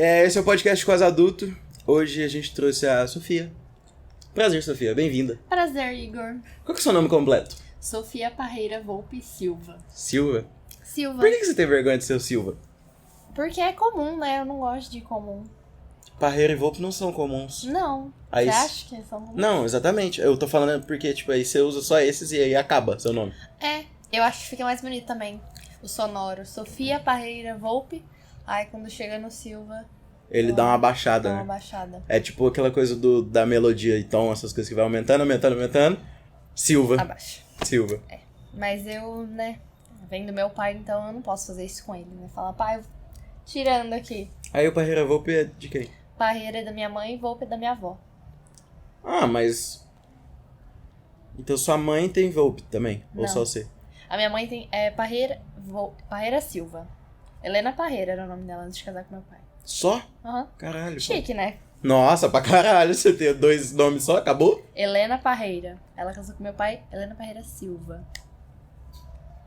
Esse é o podcast Quase Adulto. Hoje a gente trouxe a Sofia. Prazer, Sofia. Bem-vinda. Prazer, Igor. Qual que é o seu nome completo? Sofia Parreira Volpe Silva. Silva? Silva. Por que você tem vergonha de ser o Silva? Porque é comum, né? Eu não gosto de comum. Parreira e Volpe não são comuns. Não. Aí Você acha que são comuns? Não, exatamente. Eu tô falando porque, tipo, aí você usa só esses e aí acaba seu nome. Eu acho que fica mais bonito também. O sonoro. Sofia Parreira Volpe. Aí quando chega no Silva... Ele dá uma baixada, Dá né? uma baixada. É tipo aquela coisa da melodia e tom, essas coisas que vai aumentando. Silva. Abaixa. Silva. Mas eu, né... Vem do meu pai, então eu não posso fazer isso com ele, né? Falar, pai, tirando aqui. Aí o Parreira Volpe é de quem? Parreira é da minha mãe e Volpe é da minha avó. Ah, mas... Então sua mãe tem Volpe também? Ou Não. só você? A minha mãe tem Parreira Silva. Helena Parreira era o nome dela antes de casar com meu pai. Só? Aham. Caralho. Chique, né? Nossa, pra caralho. Você tem dois nomes só? Acabou? Helena Parreira. Ela casou com meu pai, Helena Parreira Silva.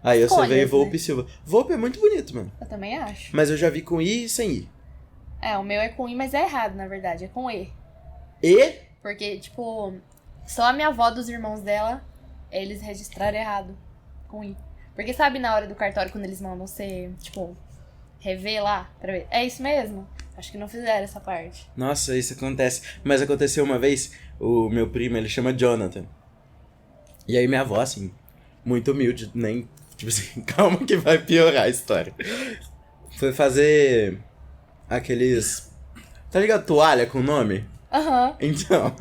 Aí você Escolhas, veio Volpe né? Silva. Volpe é muito bonito, mano. Eu também acho. Mas eu já vi com I e sem I. O meu é com I, mas é errado, na verdade. É com E. E? Porque, tipo, só a minha avó dos irmãos dela, eles registraram errado. Com I. Porque sabe na hora do cartório, quando eles mandam você, tipo, rever lá pra ver? É isso mesmo? Acho que não fizeram essa parte. Nossa, isso acontece. Mas aconteceu uma vez, o meu primo, ele chama Jonathan. E aí minha avó, assim, muito humilde, nem... Tipo assim, calma que vai piorar a história. Foi fazer aqueles... Tá ligado? Toalha com nome? Aham. Então,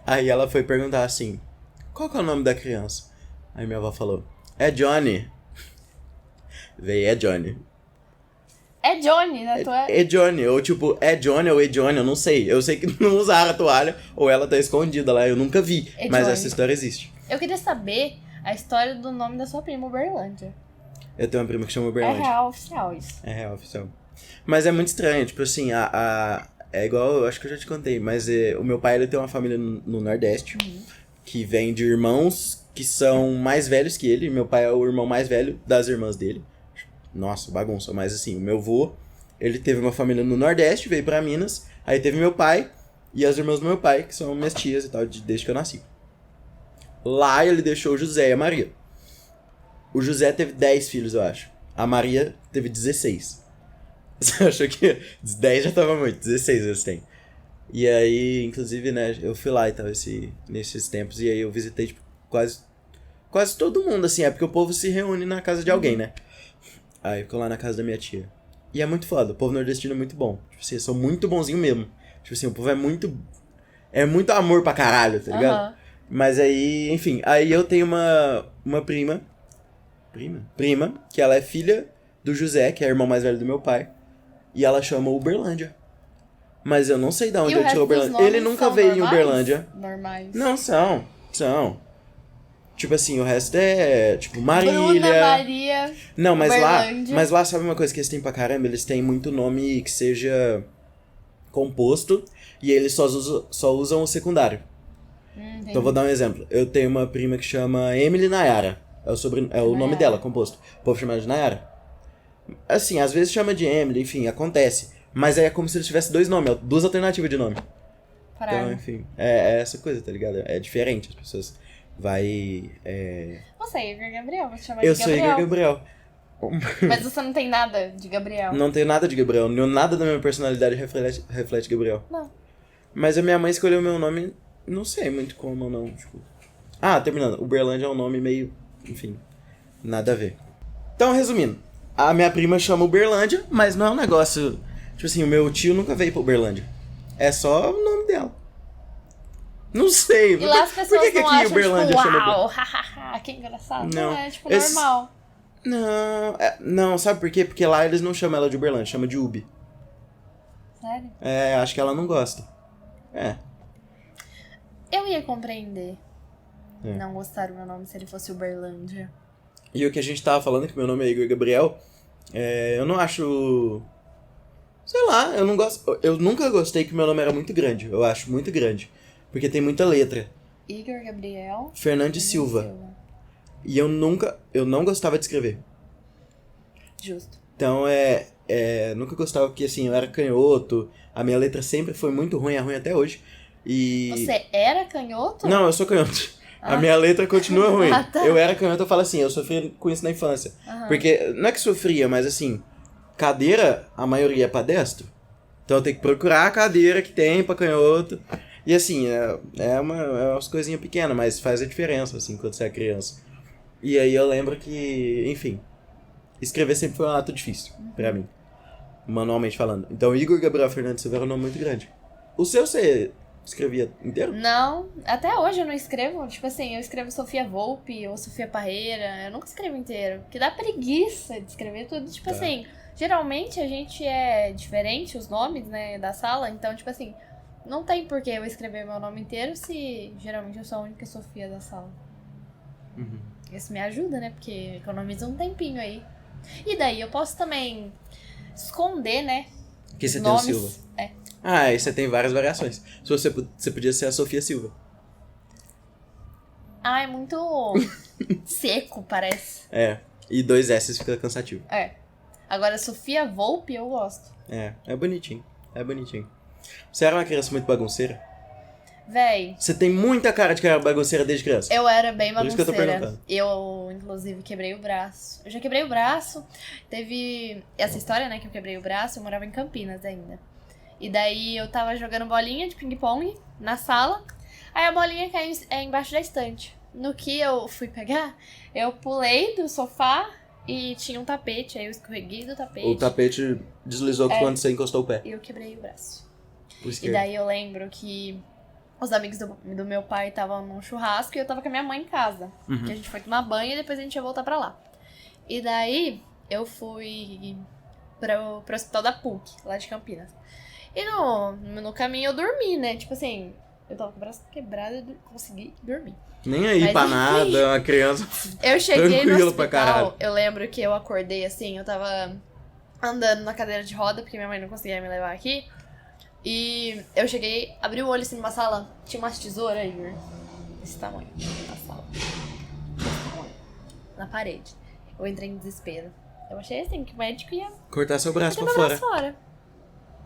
aí ela foi perguntar assim, qual que é o nome da criança? Aí minha avó falou, é Johnny. Véi, é Johnny. É Johnny, né? É Johnny, ou tipo, é Johnny ou é Johnny, eu não sei. Eu sei que não usaram a toalha, ou ela tá escondida lá, eu nunca vi. É Mas Johnny. essa história existe. Eu queria saber a história do nome da sua prima, Uberlândia. Eu tenho uma prima que chama É Uberlândia. real oficial isso. É real, oficial. Mas é muito estranho, tipo assim, é igual, eu acho que eu já te contei, mas o meu pai, ele tem uma família no Nordeste, que vem de irmãos que são mais velhos que ele. Meu pai é o irmão mais velho das irmãs dele. Nossa, bagunça, mas assim, o meu avô, ele teve uma família no Nordeste, veio pra Minas, aí teve meu pai e as irmãs do meu pai, que são minhas tias e tal, desde que eu nasci. Lá ele deixou o José e a Maria. O José teve 10 filhos, eu acho. A Maria teve 16. Você achou que 10 já tava muito, 16 eles têm. E aí, inclusive, né, eu fui lá e tal, nesses tempos, e aí eu visitei, tipo, quase todo mundo, assim, é porque o povo se reúne na casa de alguém, né? Aí eu fico lá na casa da minha tia. E é muito foda, o povo nordestino é muito bom. Tipo assim, eles são muito bonzinho mesmo. Tipo assim, o povo é muito amor pra caralho, tá ligado? Aham. Mas aí, enfim, aí eu tenho uma prima, que ela é filha do José, que é a irmã mais velha do meu pai, e ela chama Uberlândia. Mas eu não sei de onde E o ele tirou resto dos Uberlândia. Ele nomes nunca são veio em normais? Uberlândia. Normais. Não, são. Tipo assim, o resto é, tipo, Marília. Bruna, Maria. Não, Uberlândia. mas lá sabe uma coisa que eles têm pra caramba? Eles têm muito nome que seja composto e eles só usam o secundário. Então vou dar um exemplo. Eu tenho uma prima que chama Emily Nayara. É o nome Nayara. dela, composto. O povo chama ela de Nayara. Assim, às vezes chama de Emily, enfim, acontece. Mas aí é como se eles tivessem dois nomes, duas alternativas de nome. Então, Caralho. enfim, é essa coisa, tá ligado? É diferente, as pessoas Você é Igor Gabriel, você chama Eu de sou Gabriel. Igor Gabriel. Mas você não tem nada de Gabriel. Não tenho nada de Gabriel, nada da minha personalidade reflete Gabriel. Não. Mas a minha mãe escolheu meu nome, não sei muito como, não. Tipo... terminando. Uberlândia é um nome meio, enfim, nada a ver. Então, resumindo, a minha prima chama Uberlândia, mas não é um negócio... Tipo assim, o meu tio nunca veio pra Uberlândia. É só o nome dela. Não sei. E lá as pessoas Por que não aqui acham, Uberlândia tipo, chama uau, hahaha, que engraçado. Não. Não, é, tipo, Esse- normal. Não, sabe por quê? Porque lá eles não chamam ela de Uberlândia, chamam de Ubi. Sério? Acho que ela não gosta. Eu ia compreender É. não gostar do meu nome se ele fosse Uberlândia. E o que a gente tava falando, que meu nome é Igor Gabriel, eu não acho... Sei lá, eu não gosto... Eu nunca gostei que meu nome era muito grande. Eu acho muito grande. Porque tem muita letra. Igor Gabriel Fernandes Silva. E eu não gostava de escrever. Justo. Então nunca gostava porque, assim, eu era canhoto, a minha letra sempre foi muito ruim, é ruim até hoje. E... Você era canhoto? Não, eu sou canhoto. A minha letra continua ruim. Ah, tá. Eu era canhoto, eu falo assim, eu sofri com isso na infância. Aham. Porque, não é que sofria, mas assim, cadeira, a maioria é pra destro. Então eu tenho que procurar a cadeira que tem pra canhoto. E assim, é umas coisinhas pequenas, mas faz a diferença, assim, quando você é criança. E aí eu lembro que, enfim, escrever sempre foi um ato difícil pra mim, manualmente falando. Então Igor Gabriel Fernandes Silva era um nome muito grande. O seu você escrevia inteiro? Não, até hoje eu não escrevo. Tipo assim, eu escrevo Sofia Volpe ou Sofia Parreira. Eu nunca escrevo inteiro. Porque dá preguiça de escrever tudo. Tipo assim, geralmente a gente é diferente, os nomes, né, da sala. Então, tipo assim, não tem por que eu escrever meu nome inteiro se geralmente eu sou a única Sofia da sala. Uhum. Isso me ajuda, né? Porque economiza um tempinho aí. E daí eu posso também esconder, né? Que você os tem o nomes. Silva. É. Ah, aí você tem várias variações. Se você podia ser a Sofia Silva. Ah, é muito seco, parece. É. E 2 S fica cansativo. É. Agora, Sofia Volpe eu gosto. É bonitinho. É bonitinho. Você era uma criança muito bagunceira? Véi, Você tem muita cara de que era bagunceira desde criança. eu era bem Por isso que eu tô bagunceira. perguntando. Eu, inclusive, quebrei o braço. Eu já quebrei o braço. Teve essa história, né, que eu quebrei o braço. Eu morava em Campinas ainda. E daí eu tava jogando bolinha de ping-pong na sala. Aí a bolinha caiu embaixo da estante. No que eu fui pegar, eu pulei do sofá e tinha um tapete. Aí eu escorreguei do tapete. O tapete deslizou quando você encostou o pé. E eu quebrei o braço. Por E esquerda. daí eu lembro que os amigos do meu pai estavam num churrasco e eu tava com a minha mãe em casa. Uhum. Que a gente foi tomar banho e depois a gente ia voltar pra lá. E daí eu fui pro hospital da PUC, lá de Campinas. E no caminho eu dormi, né? Tipo assim, eu tava com o braço quebrado e consegui dormir. Nem aí Mas pra enfim. nada, uma criança. Eu cheguei Tranquilo no pra caralho. hospital, eu lembro que eu acordei assim, eu tava andando na cadeira de roda, porque minha mãe não conseguia me levar aqui. E eu cheguei, abri o olho assim numa sala, tinha umas tesouras, Igor, desse tamanho, na sala. Desse tamanho, na parede. Eu entrei em desespero. Eu achei assim, que o médico ia Cortar seu braço ter pra meu fora. braço fora.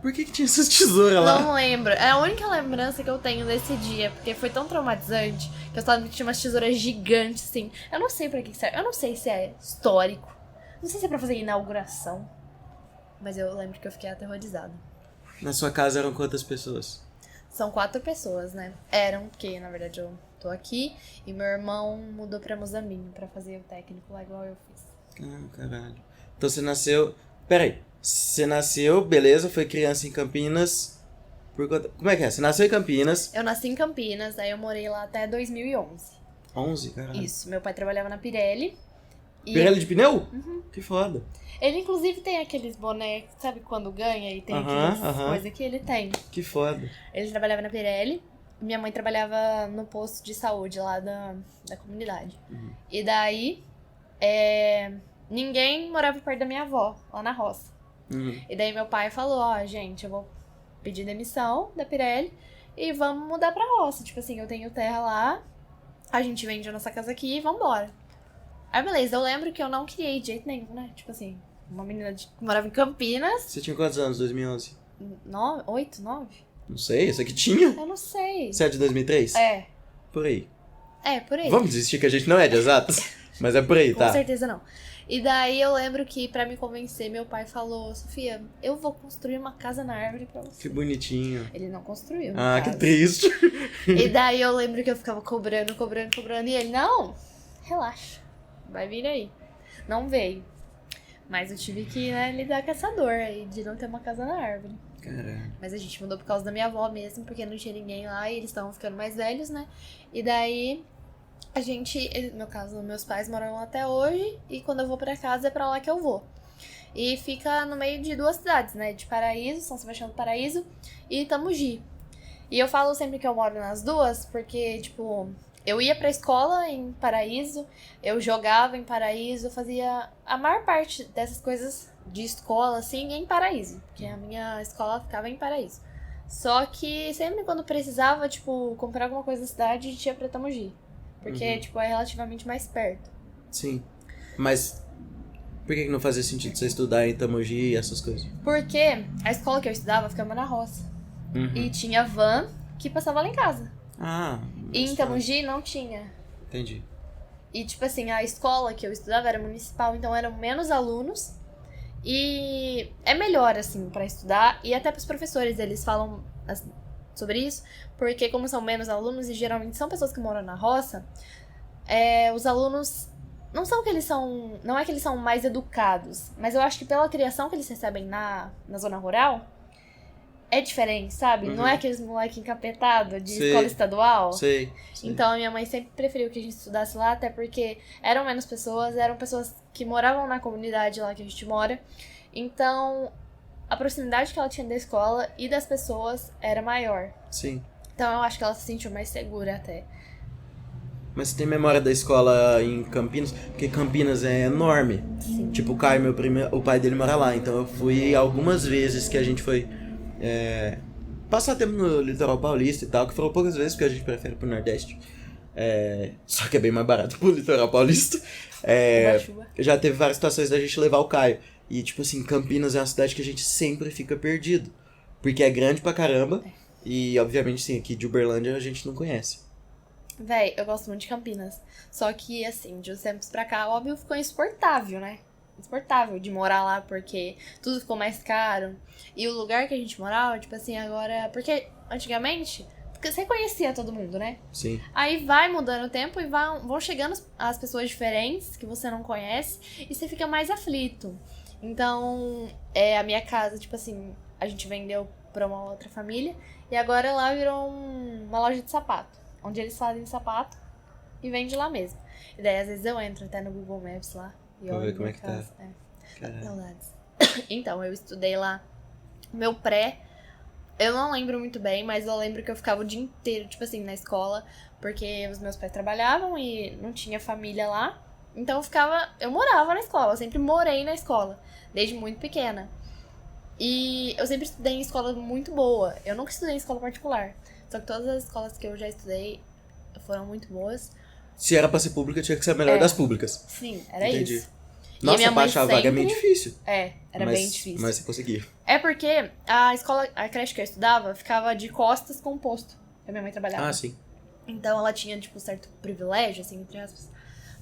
Por que tinha essas tesouras lá? Não lembro. É a única lembrança que eu tenho desse dia, porque foi tão traumatizante que eu estava que tinha umas tesouras gigantes, assim. Eu não sei pra que serve. Eu não sei se é histórico. Não sei se é pra fazer inauguração. Mas eu lembro que eu fiquei aterrorizada. Na sua casa eram quantas pessoas? São 4 pessoas, né? Eram, porque na verdade eu tô aqui e meu irmão mudou pra Mozambique pra fazer o técnico lá igual eu fiz. Ah, caralho. Então você nasceu... Peraí. Você nasceu, beleza, foi criança em Campinas. Por conta... Como é que é? Você nasceu em Campinas. Eu nasci em Campinas, aí eu morei lá até 2011. 11, caralho. Isso, meu pai trabalhava na Pirelli. E Pirelli de pneu? Que foda. ele, inclusive, tem aqueles bonecos, sabe quando ganha e tem aquelas coisas que ele tem. Que foda. Ele trabalhava na Pirelli, minha mãe trabalhava no posto de saúde lá da comunidade. E daí, ninguém morava perto da minha avó, lá na roça. E daí meu pai falou, ó, gente, eu vou pedir demissão da Pirelli e vamos mudar pra roça. Tipo assim, eu tenho terra lá, a gente vende a nossa casa aqui e vambora. Aí beleza, eu lembro que eu não queria ir de jeito nenhum, né? Tipo assim, uma menina que morava em Campinas. Você tinha quantos anos, 2011? 8, 9? Não sei, isso aqui tinha. Eu não sei. Você é de 2003? É, Por aí. por aí. Vamos desistir que a gente não é de exatas. Mas é por aí, Com tá? certeza não. E daí eu lembro que pra me convencer, meu pai falou, Sofia, eu vou construir uma casa na árvore pra você. Que bonitinho. Ele não construiu. no Ah, que caso. triste. E daí eu lembro que eu ficava cobrando. E ele, não, relaxa, vai vir aí. Não veio. Mas eu tive que, né, lidar com essa dor aí de não ter uma casa na árvore. Caralho. Mas a gente mudou por causa da minha avó mesmo, porque não tinha ninguém lá e eles estavam ficando mais velhos, né? E daí a gente, no caso, meus pais moram lá até hoje e quando eu vou pra casa é pra lá que eu vou. E fica no meio de 2 cidades, né? De Paraíso, São Sebastião do Paraíso e Itamogi. E eu falo sempre que eu moro nas duas porque, tipo, eu ia pra escola em Paraíso, eu jogava em Paraíso, fazia a maior parte dessas coisas de escola, assim, em Paraíso. Porque a minha escola ficava em Paraíso. Só que sempre quando precisava, tipo, comprar alguma coisa na cidade, a gente ia pra Itamogi. Porque, tipo, é relativamente mais perto. Sim. Mas Por que não fazia sentido você estudar em Itamogi e essas coisas? Porque a escola que eu estudava ficava na roça. E tinha van que passava lá em casa. Ah, E em Itamogi não tinha. entendi. E, tipo assim, a escola que eu estudava era municipal, então eram menos alunos. E é melhor, assim, pra estudar. E até pros professores, eles falam sobre isso. Porque como são menos alunos, e geralmente são pessoas que moram na roça, os alunos... Não são que eles são... Não é que eles são mais educados. Mas eu acho que pela criação que eles recebem na zona rural... É diferente, sabe? Não é aqueles moleque encapetado de escola estadual. Sei. Então, a minha mãe sempre preferiu que a gente estudasse lá, até porque eram menos pessoas, eram pessoas que moravam na comunidade lá que a gente mora. Então, a proximidade que ela tinha da escola e das pessoas era maior. Sim. Então, eu acho que ela se sentiu mais segura até. Mas você tem memória da escola em Campinas? Porque Campinas é enorme. Sim. Tipo, o Caio, o pai dele mora lá. Então eu fui algumas vezes que a gente foi passar tempo no litoral paulista e tal, que foram poucas vezes, porque a gente prefere pro Nordeste. Só que é bem mais barato pro litoral paulista. Já teve várias situações da gente levar o Caio. E, tipo assim, Campinas é uma cidade que a gente sempre fica perdido. Porque é grande pra caramba. E, obviamente, sim, aqui de Uberlândia a gente não conhece. Véi, eu gosto muito de Campinas. Só que, assim, de uns tempos pra cá, óbvio, ficou insuportável, né? Insuportável de morar lá, porque tudo ficou mais caro. E o lugar que a gente morava, tipo assim, agora... Porque, antigamente, você conhecia todo mundo, né? Sim. Aí vai mudando o tempo e vão chegando as pessoas diferentes que você não conhece. E você fica mais aflito. Então, a minha casa, tipo assim, a gente vendeu pra uma outra família. E agora lá virou uma loja de sapato. Onde eles fazem sapato e vende lá mesmo. E daí, às vezes, eu entro até no Google Maps lá. E pra ver como é que tá. Saudades. Então, eu estudei lá. Meu pré, eu não lembro muito bem, mas eu lembro que eu ficava o dia inteiro, tipo assim, na escola. Porque os meus pais trabalhavam e não tinha família lá. Então, eu morava na escola. Eu sempre morei na escola. Desde muito pequena. E eu sempre estudei em escola muito boa. Eu nunca estudei em escola particular. Só que todas as escolas que eu já estudei foram muito boas. Se era pra ser pública, tinha que ser a melhor das públicas. Sim, era Entendi. isso. Nossa, pra achar vaga é meio difícil. Era bem difícil. Mas você conseguia. É porque a creche que eu estudava ficava de costas com o posto que a minha mãe trabalhava. Ah, sim. Então ela tinha, tipo, certo privilégio, assim, entre aspas.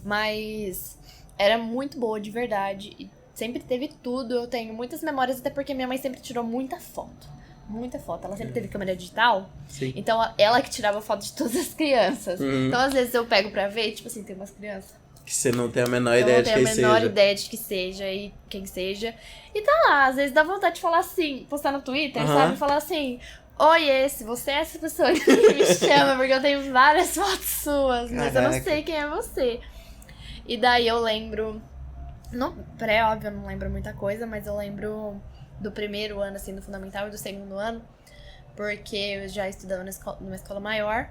Mas era muito boa, de verdade. E sempre teve tudo. Eu tenho muitas memórias, até porque minha mãe sempre tirou muita foto. Muita foto. Ela sempre teve câmera digital. Sim. Então, ela que tirava foto de todas as crianças. Então, às vezes, eu pego pra ver, tipo assim, tem umas crianças. Que você não tem a menor ideia de quem seja. Eu não tenho a menor ideia de que seja e quem seja. E tá lá, às vezes dá vontade de falar assim, postar no Twitter, sabe? Falar assim, oi, se você é essa pessoa que me chama, porque eu tenho várias fotos suas, mas eu não sei quem é você. E daí eu lembro, no pré, óbvio, eu não lembro muita coisa, mas eu lembro do primeiro ano, assim, do fundamental e do segundo ano, porque eu já estudava numa escola maior.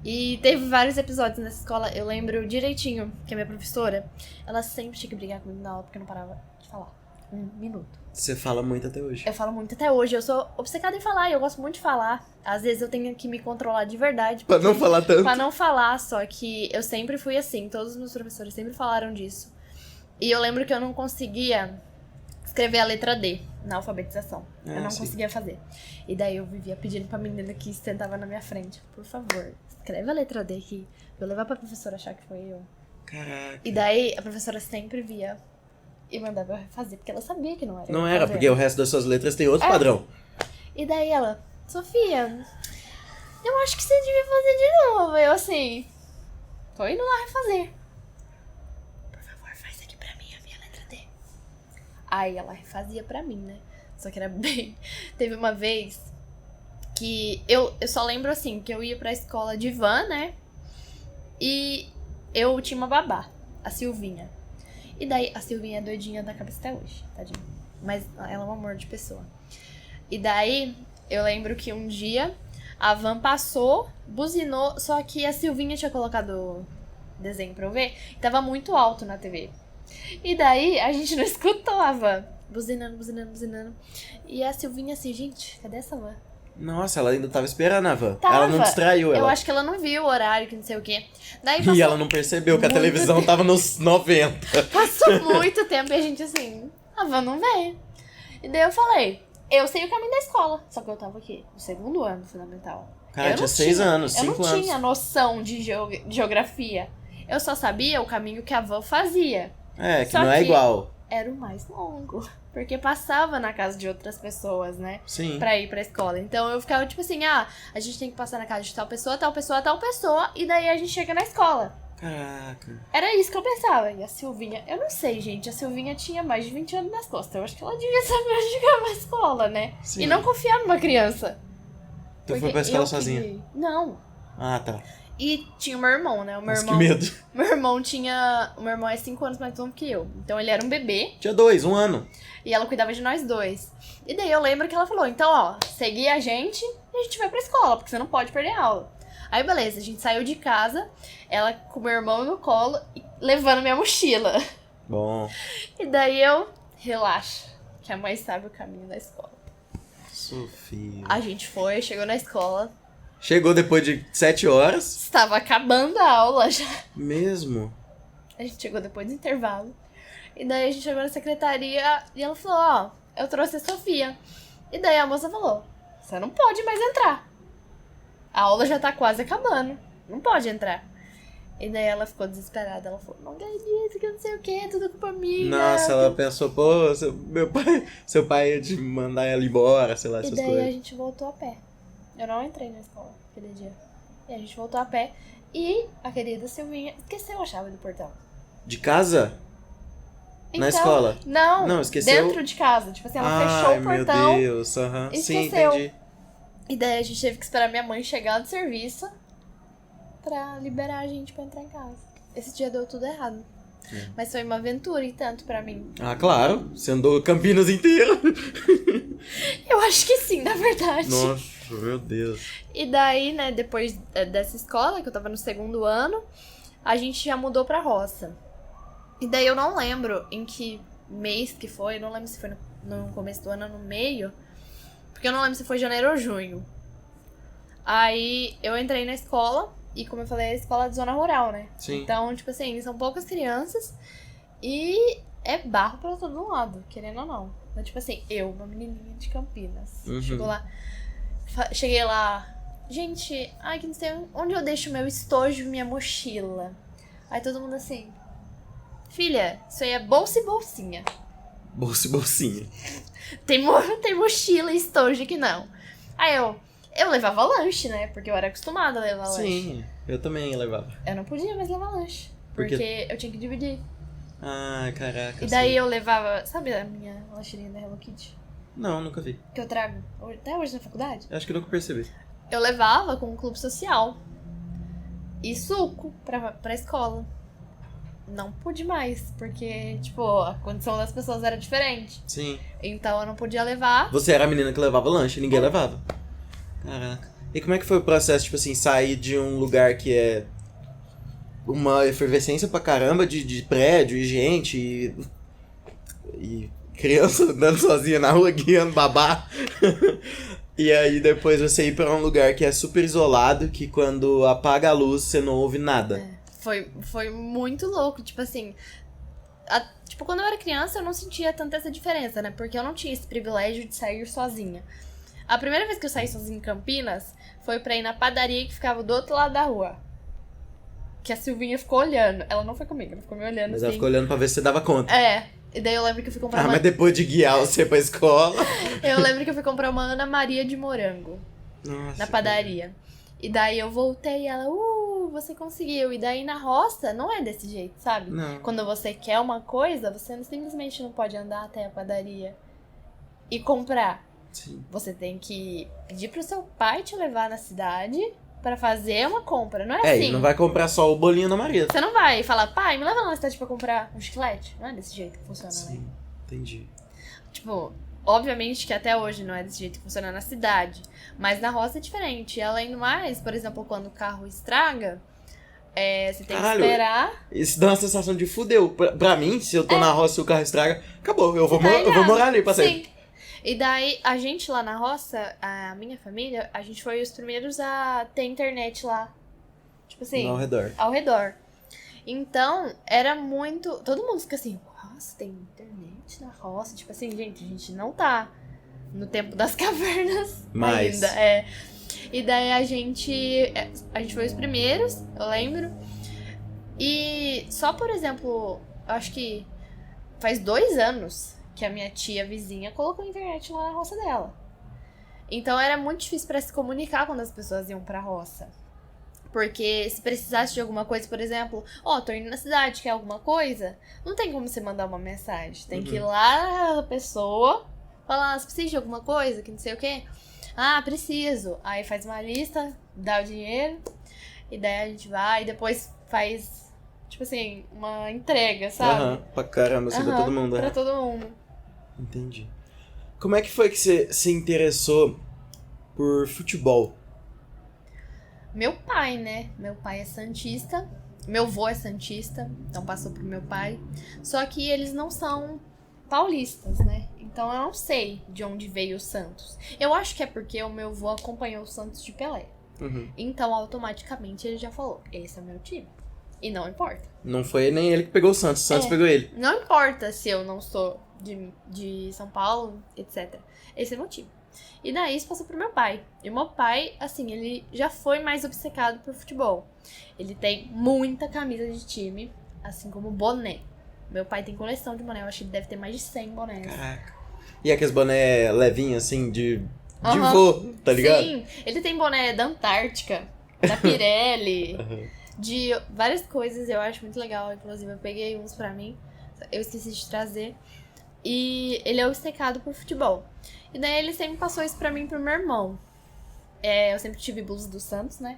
E teve vários episódios nessa escola, eu lembro direitinho que a minha professora, ela sempre tinha que brigar comigo na aula, porque eu não parava de falar. Um minuto. Você fala muito até hoje. Eu falo muito até hoje, eu sou obcecada em falar, e eu gosto muito de falar. Às vezes eu tenho que me controlar de verdade. Pra não falar tanto. Pra não falar, só que eu sempre fui assim, todos os meus professores sempre falaram disso. E eu lembro que eu não conseguia escrever a letra D na alfabetização. Eu não conseguia fazer. E daí eu vivia pedindo pra menina que sentava na minha frente, por favor, escreve a letra D aqui, pra eu levar pra professora achar que foi eu. Caraca. E daí a professora sempre via e mandava eu refazer, porque ela sabia que não era. Não era, porque o resto das suas letras tem outro padrão. E daí ela, Sofia, eu acho que você devia fazer de novo. Eu assim, tô indo lá refazer. Por favor, faz aqui pra mim a minha letra D. Aí ela refazia pra mim, né? Só que era bem... Teve uma vez que eu só lembro assim, que eu ia pra escola de van, né? E eu tinha uma babá, a Silvinha. E daí, a Silvinha é doidinha da cabeça até hoje, tadinha. Mas ela é um amor de pessoa. E daí, eu lembro que um dia, a van passou, buzinou, só que a Silvinha tinha colocado desenho pra eu ver, e tava muito alto na TV. E daí, a gente não escutou a van. Buzinando, buzinando, buzinando. E a Silvinha assim, gente, cadê essa van? Nossa, ela ainda tava esperando a van. Tava. Ela não distraiu Eu ela. acho que ela não viu o horário, que não sei o quê. Daí E ela não percebeu que a muito televisão tava nos 90. passou muito tempo e a gente assim, a van não veio. E daí eu falei, eu sei o caminho da escola. Só que eu tava aqui, no segundo ano fundamental. Cara, Eu tinha não 6 anos, 5 Eu anos. não tinha noção de geografia. Eu só sabia o caminho que a van fazia. É, que Só não é que- igual. Era o mais longo. Porque passava na casa de outras pessoas, né? Sim. Pra ir pra escola. Então eu ficava tipo assim, a gente tem que passar na casa de tal pessoa, tal pessoa, tal pessoa, e daí a gente chega na escola. Caraca. Era isso que eu pensava. E a Silvinha, eu não sei, gente, a Silvinha tinha mais de 20 anos nas costas. Eu acho que ela devia saber onde chegava a escola, né? Sim. E não confiar numa criança. Tu foi Porque pra escola eu sozinha? queria- Não. Ah, tá. E tinha o meu irmão, né? O meu Nossa, que irmão. medo. Meu irmão tinha. O meu irmão é 5 anos mais novo que eu. Então ele era um bebê. Tinha 2, 1 ano. E ela cuidava de nós dois. E daí eu lembro que ela falou, então, ó, segui a gente e a gente vai pra escola, porque você não pode perder a aula. Aí, beleza, a gente saiu de casa, ela com meu irmão no colo, e levando minha mochila. Bom, E daí eu, relaxa, que a mãe sabe o caminho da escola. Sofia. A gente foi, chegou na escola, Chegou depois de 7 horas. estava acabando a aula já. Mesmo. A gente chegou depois do intervalo. E daí a gente chegou na secretaria e ela falou, ó, eu trouxe a Sofia. E daí a moça falou, você não pode mais entrar. A aula já tá quase acabando. Não pode entrar. E daí ela ficou desesperada. Ela falou, não acredito que eu não sei o que, tudo culpa minha. Nossa, ela pensou, pô, seu pai ia te mandar ela embora, sei lá, E essas daí a coisas. gente voltou a pé. Eu não entrei na escola aquele dia. E a gente voltou a pé. E a querida Silvinha esqueceu a chave do portão. De casa? Na Então, escola? Não, Não, esqueceu? dentro de casa. Tipo assim, ela Ai, fechou o portão. meu Deus, aham. e Sim, esqueceu. entendi. E daí a gente teve que esperar minha mãe chegar do serviço pra liberar a gente pra entrar em casa. Esse dia deu tudo errado. Mas foi uma aventura e tanto pra mim. Ah, claro. Você andou Campinas inteiro. Eu acho que sim, na verdade. Nossa, meu Deus. E daí, né, depois dessa escola, que eu tava no segundo ano, a gente já mudou pra roça. E daí eu não lembro em que mês que foi, eu não lembro se foi no começo do ano ou no meio, porque eu não lembro se foi janeiro ou junho. Aí eu entrei na escola, e como eu falei, é a escola de zona rural, né? Sim. Então, tipo assim, são poucas crianças e é barro pra todo lado, querendo ou não. Então, tipo assim, eu, uma menininha de Campinas, Uhum. cheguei lá, gente, ai que não sei onde eu deixo meu estojo e minha mochila. Aí todo mundo assim, filha, isso aí é bolsa e bolsinha. Bolsa e bolsinha. Tem mochila e estojo aqui não. Aí eu levava lanche, né? Porque eu era acostumada a levar lanche. Sim, eu também levava. Eu não podia mais levar lanche. Por quê? Porque eu tinha que dividir. Ah, caraca. E daí sim. eu levava, sabe a minha lancheirinha da Hello Kitty? Não, nunca vi. Que eu trago até hoje na faculdade? Acho que nunca percebi. Eu levava com um clube social. E suco pra escola. Não pude mais, porque, tipo, a condição das pessoas era diferente. Sim. Então eu não podia levar. Você era a menina que levava lanche, ninguém levava. Caraca. E como é que foi o processo, tipo assim, sair de um lugar que é uma efervescência pra caramba de prédio e gente e criança andando sozinha na rua, guiando babá. E aí depois você ir pra um lugar que é super isolado, que quando apaga a luz você não ouve nada. Foi muito louco, tipo assim. Tipo, quando eu era criança eu não sentia tanta essa diferença, né? Porque eu não tinha esse privilégio de sair sozinha. A primeira vez que eu saí sozinha em Campinas foi pra ir na padaria que ficava do outro lado da rua. Que a Silvinha ficou olhando. Ela não foi comigo, ela ficou me olhando Mas assim. ela ficou olhando pra ver se você dava conta. É. E daí eu lembro que eu fui comprar Ah, mas depois de guiar você pra escola. Eu lembro que eu fui comprar uma Ana Maria de morango Nossa, na padaria. E daí eu voltei e ela, você conseguiu. E daí na roça não é desse jeito, sabe? Não. Quando você quer uma coisa, você simplesmente não pode andar até a padaria e comprar. Sim. Você tem que pedir pro seu pai te levar na cidade pra fazer uma compra. Não é É, assim. e não vai comprar só o bolinho da Maria. Você não vai falar, pai, me leva lá na cidade pra comprar um chiclete. Não é desse jeito que funciona, né? Sim, entendi. Tipo, obviamente que até hoje não é desse jeito que funciona na cidade. Mas na roça é diferente. E além do mais, por exemplo, quando o carro estraga, você tem Caralho, que esperar. Isso dá uma sensação de fudeu. Pra mim, se eu tô na roça e o carro estraga, acabou. Eu vou Tá morar ali pra Sim. sempre. E daí, a gente lá na roça, a minha família, a gente foi os primeiros a ter internet lá. Tipo assim, Ao redor. ao redor. Então, era muito... Todo mundo fica assim, nossa, tem internet na roça? Tipo assim, gente, a gente não tá no tempo das cavernas Mas... ainda. E daí a gente foi os primeiros, eu lembro. E só, por exemplo, eu acho que faz 2 anos que a minha tia vizinha colocou a internet lá na roça dela. Então era muito difícil pra se comunicar quando as pessoas iam pra roça. Porque se precisasse de alguma coisa, por exemplo, tô indo na cidade, quer alguma coisa? Não tem como você mandar uma mensagem. Tem que ir lá na pessoa, falar, você precisa de alguma coisa, que não sei o quê. Ah, preciso. Aí faz uma lista, dá o dinheiro, e daí a gente vai e depois faz, tipo assim, uma entrega, sabe? Pra caramba, assim, pra todo mundo. Pra todo mundo. Entendi. Como é que foi que você se interessou por futebol? Meu pai, né? Meu pai é santista. Meu avô é santista, então passou pro meu pai. Só que eles não são paulistas, né? Então eu não sei de onde veio o Santos. Eu acho que é porque o meu avô acompanhou o Santos de Pelé. Então automaticamente ele já falou, esse é o meu time. E não importa. Não foi nem ele que pegou o Santos pegou ele. Não importa se eu não sou de São Paulo, etc. Esse é meu time. E daí isso passou pro meu pai. E o meu pai, assim, ele já foi mais obcecado por futebol. Ele tem muita camisa de time, assim como boné. Meu pai tem coleção de boné, eu acho que ele deve ter mais de 100 bonés. Caraca. E aqueles boné levinhos, assim, de vô, tá ligado? Sim, ele tem boné da Antártica, da Pirelli, de várias coisas, eu acho muito legal. Inclusive, eu peguei uns pra mim, eu esqueci de trazer. E ele é obcecado por futebol. E daí ele sempre passou isso pra mim e pro meu irmão. Eu sempre tive blusa do Santos, né?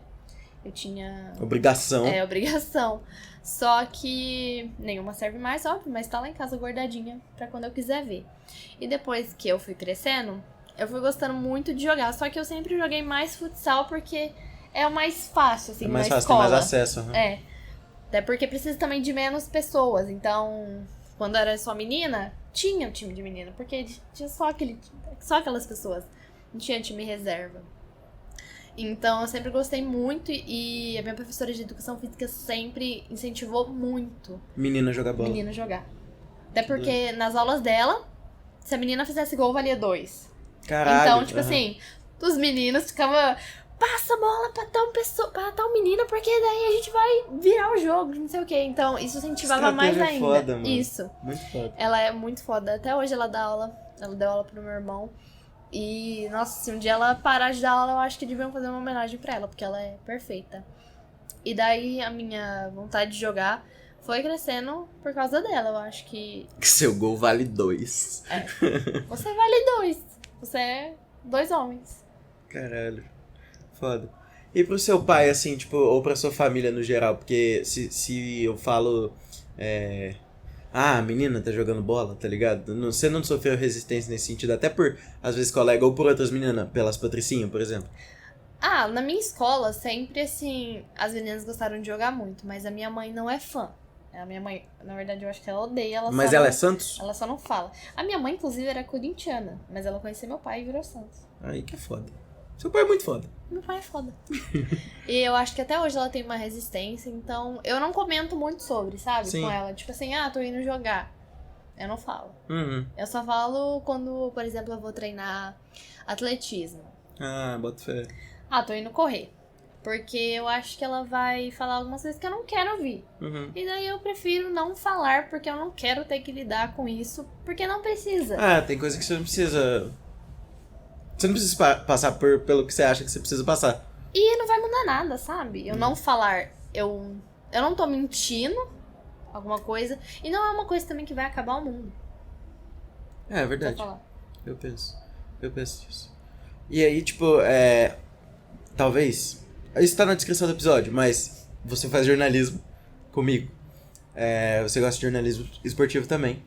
Eu tinha... Obrigação. Obrigação. Só que nenhuma serve mais, óbvio, mas tá lá em casa guardadinha pra quando eu quiser ver. E depois que eu fui crescendo, eu fui gostando muito de jogar. Só que eu sempre joguei mais futsal porque é o mais fácil, assim, mais na fácil, escola. tem mais acesso. Até porque precisa também de menos pessoas. Então, quando era só menina, tinha um time de menina. Porque tinha só aquelas pessoas. Não tinha time reserva. Então, eu sempre gostei muito e a minha professora de educação física sempre incentivou muito Menina jogar bola. menina jogar. Até porque nas aulas dela, se a menina fizesse gol, valia 2. Caralho. Então, tipo assim, os meninos ficavam, passa a bola pra tal menina, porque daí a gente vai virar o jogo, não sei o quê. Então, isso incentivava mais ainda. Foda, mano. Isso. Muito foda. Ela é muito foda. Até hoje ela dá aula. Ela deu aula pro meu irmão. E, nossa, se um dia ela parar de dar aula, eu acho que deviam fazer uma homenagem pra ela, porque ela é perfeita. E daí a minha vontade de jogar foi crescendo por causa dela. Eu acho que... Seu gol vale 2. Você vale 2. Você é 2 homens. Caralho. Foda. E pro seu pai, assim, tipo, ou pra sua família no geral? Porque se eu falo... a menina tá jogando bola, tá ligado? Você não sofreu resistência nesse sentido, até por, às vezes, colega ou por outras meninas, pelas patricinhas, por exemplo? Na minha escola, sempre, assim, as meninas gostaram de jogar muito, mas a minha mãe não é fã. A minha mãe, na verdade, eu acho que ela odeia. Mas ela é Santos? Ela só não fala. A minha mãe, inclusive, era corintiana, mas ela conheceu meu pai e virou Santos. Aí que é foda. Seu pai é muito foda. Meu pai é foda. E eu acho que até hoje ela tem uma resistência, então eu não comento muito sobre, sabe? Sim. Com ela. Tipo assim, tô indo jogar. Eu não falo. Eu só falo quando, por exemplo, eu vou treinar atletismo. Bota fé. Tô indo correr. Porque eu acho que ela vai falar algumas coisas que eu não quero ouvir. E daí eu prefiro não falar, porque eu não quero ter que lidar com isso, porque não precisa. Tem coisa que você não precisa... Você não precisa passar pelo que você acha que você precisa passar. E não vai mudar nada, sabe? Eu não falar, eu não tô mentindo alguma coisa. E não é uma coisa também que vai acabar o mundo. É verdade. Pra falar. Eu penso nisso. E aí, tipo, talvez... Isso tá na descrição do episódio, mas você faz jornalismo comigo. Você gosta de jornalismo esportivo também.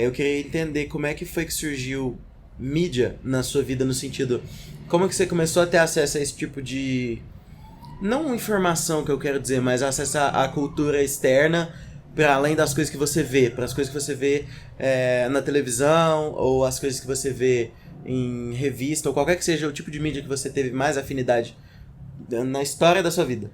Eu queria entender como é que foi que surgiu mídia na sua vida, no sentido... Como que você começou a ter acesso a esse tipo de... Não informação que eu quero dizer, mas acesso à cultura externa Pra além das coisas que você vê, para as coisas que você vê na televisão, ou as coisas que você vê em revista, ou qualquer que seja o tipo de mídia que você teve mais afinidade na história da sua vida?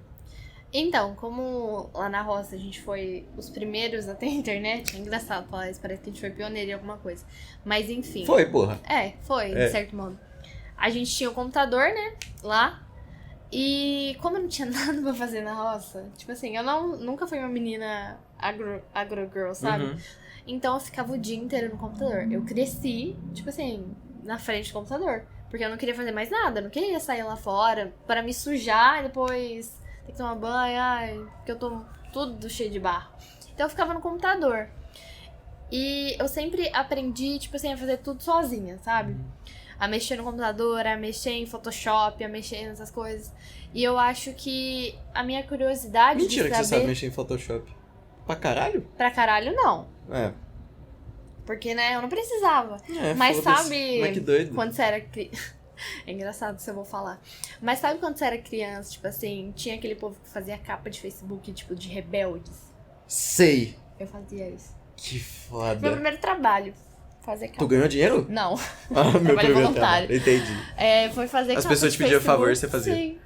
Então, como lá na roça a gente foi os primeiros a ter internet, é engraçado falar isso, parece que a gente foi pioneiro em alguma coisa. Mas enfim. Foi, porra. Foi, de certo modo. A gente tinha um computador, né, lá. E como eu não tinha nada pra fazer na roça, tipo assim, eu nunca fui uma menina agro girl, sabe? Uhum. Então eu ficava o dia inteiro no computador. Eu cresci, tipo assim, na frente do computador. Porque eu não queria fazer mais nada, eu não queria sair lá fora para me sujar e depois ter que tomar banho, porque eu tô tudo cheio de barro. Então eu ficava no computador. E eu sempre aprendi, tipo assim, a fazer tudo sozinha, sabe? A mexer no computador, a mexer em Photoshop, a mexer nessas coisas. E eu acho que a minha curiosidade Mentira de que saber... você sabe mexer em Photoshop. Pra caralho? Pra caralho, não. É. Porque, né, eu não precisava. Mas foda-se. sabe Mas que doido. quando você era É engraçado se eu vou falar. Mas sabe quando você era criança, tipo assim, tinha aquele povo que fazia capa de Facebook, tipo, de rebeldes? Sei. Eu fazia isso. Que foda. Meu primeiro trabalho, fazer capa. Tu ganhou dinheiro? Não. Ah, meu Trabalho primeiro voluntário. trabalho. Entendi. Foi fazer As capa pessoas de te pediam Facebook. favor, você fazia. Sim,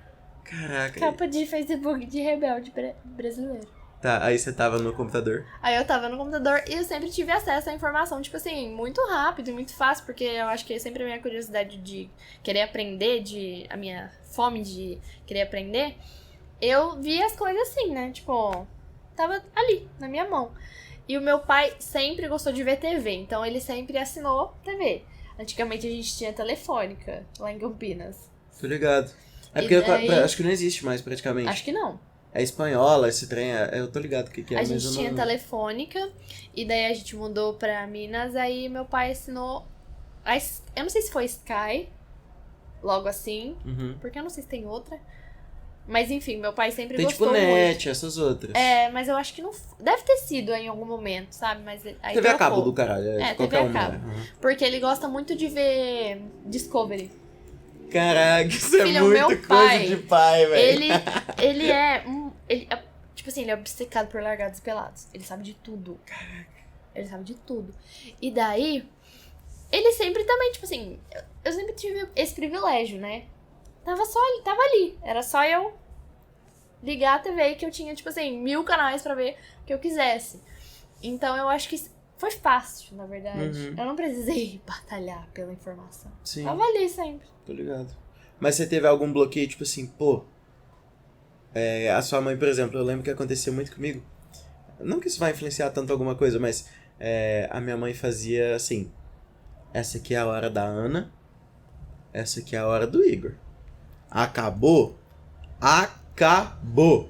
Caraca. capa de Facebook de rebelde brasileiro. Tá, aí você tava no computador. Aí eu tava no computador e eu sempre tive acesso à informação, tipo assim, muito rápido e muito fácil, porque eu acho que é sempre a minha curiosidade de querer aprender, a minha fome de querer aprender, eu via as coisas assim, né? Tipo, tava ali, na minha mão. E o meu pai sempre gostou de ver TV, então ele sempre assinou TV. Antigamente a gente tinha telefônica lá em Campinas. Tô ligado. É E porque daí- acho que não existe mais praticamente. Acho que não. É espanhola, esse trem. Eu tô ligado o que é, A mas gente eu tinha não... telefônica, e daí a gente mudou pra Minas, aí meu pai assinou. Eu não sei se foi Sky, logo assim, Uhum. porque eu não sei se tem outra. Mas enfim, meu pai sempre Tem gostou tipo muito. net, essas outras. Mas eu acho que não. Deve ter sido em algum momento, sabe? Mas aí TV a trocou. cabo do caralho. TV qualquer a uma. cabo. Uhum. Porque ele gosta muito de ver Discovery. Caraca, isso é Filho, muito meu coisa pai, de pai, velho. Ele é. Tipo assim, ele é obcecado por largados e pelados. Ele sabe de tudo. Ele sabe de tudo. E daí, ele sempre também, tipo assim, eu sempre tive esse privilégio, né? Tava ali. Era só eu ligar a TV que eu tinha, tipo assim, 1000 canais pra ver o que eu quisesse. Então eu acho que foi fácil, na verdade. Uhum. Eu não precisei batalhar pela informação. Sim, Tava ali sempre. tô ligado. Mas você teve algum bloqueio, tipo assim, pô... a sua mãe, por exemplo, eu lembro que aconteceu muito comigo. Não que isso vai influenciar tanto alguma coisa, mas a minha mãe fazia assim: essa aqui é a hora da Ana, essa aqui é a hora do Igor. Acabou? Acabou!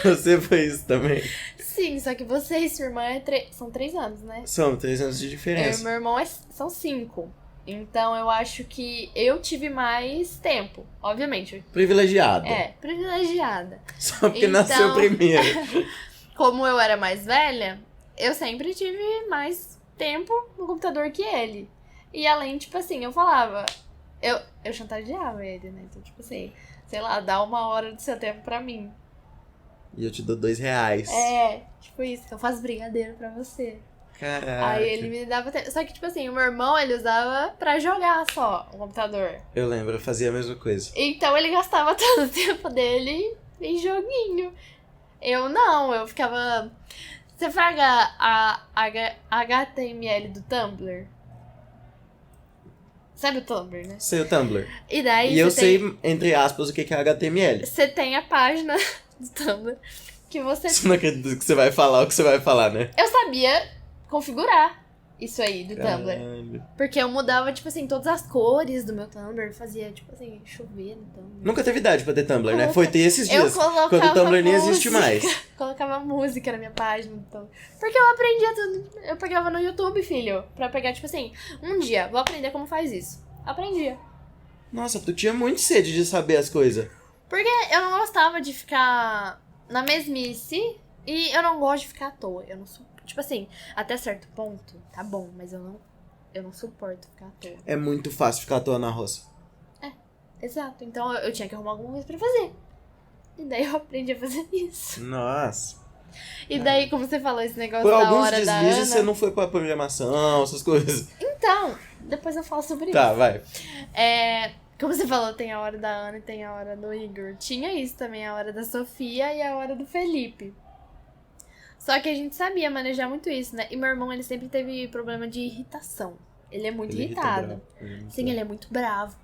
Você foi isso também? Sim, só que você e sua irmã são 3 anos, né? São 3 anos de Eu e diferença. meu irmão são 5. Então eu acho que eu tive mais tempo, obviamente. Privilegiada. Privilegiada. Só porque Então- nasceu primeiro. Como eu era mais velha, eu sempre tive mais tempo no computador que ele. E além, tipo assim, eu falava... Eu chantageava ele, né? Então, tipo assim, sei lá, dá 1 hora do seu tempo pra mim. E eu te dou R$2. Tipo isso, eu faço brigadeiro pra você. Caraca. Aí ele me dava tempo. Só que, tipo assim, o meu irmão, ele usava pra jogar só o computador. Eu lembro, eu fazia a mesma coisa. Então ele gastava todo o tempo dele em joguinho. Eu não, eu ficava... Você fraga a HTML do Tumblr? Sabe o Tumblr, né? Sei o Tumblr. E daí E eu você tem, sei, entre aspas, o que é HTML. você tem a página do Tumblr que você... Você não acredita que você vai falar o que você vai falar, né? Eu sabia configurar isso aí do Tumblr. Caralho. Porque eu mudava, tipo assim, todas as cores do meu Tumblr. Fazia, tipo assim, chover no Tumblr. Nunca teve idade pra ter Tumblr, né? Coloca- Foi ter esses Eu dias. colocava Quando o Tumblr nem existe música. mais. Colocava música na minha página do Tumblr. Porque eu aprendia tudo. Eu pegava no YouTube, filho. Pra pegar, tipo assim, um dia, vou aprender como faz isso. Aprendia. Nossa, tu tinha muito sede de saber as coisas. Porque eu não gostava de ficar na mesmice. E eu não gosto de ficar à toa. Eu não sou. Tipo assim, até certo ponto, tá bom, mas eu não suporto ficar à toa. É muito fácil ficar à toa na roça. Exato. Então eu tinha que arrumar alguma coisa pra fazer. E daí eu aprendi a fazer isso. Nossa. E daí, como você falou, esse negócio Por da alguns hora da deslizes Ana... você não foi pra programação, essas coisas. Então, depois eu falo sobre Tá, isso. vai. Como você falou, tem a hora da Ana e tem a hora do Igor. Tinha isso também, a hora da Sofia e a hora do Felipe. Só que a gente sabia manejar muito isso, né? E meu irmão, ele sempre teve problema de irritação. Ele é muito irritado. Sim, ele é muito bravo.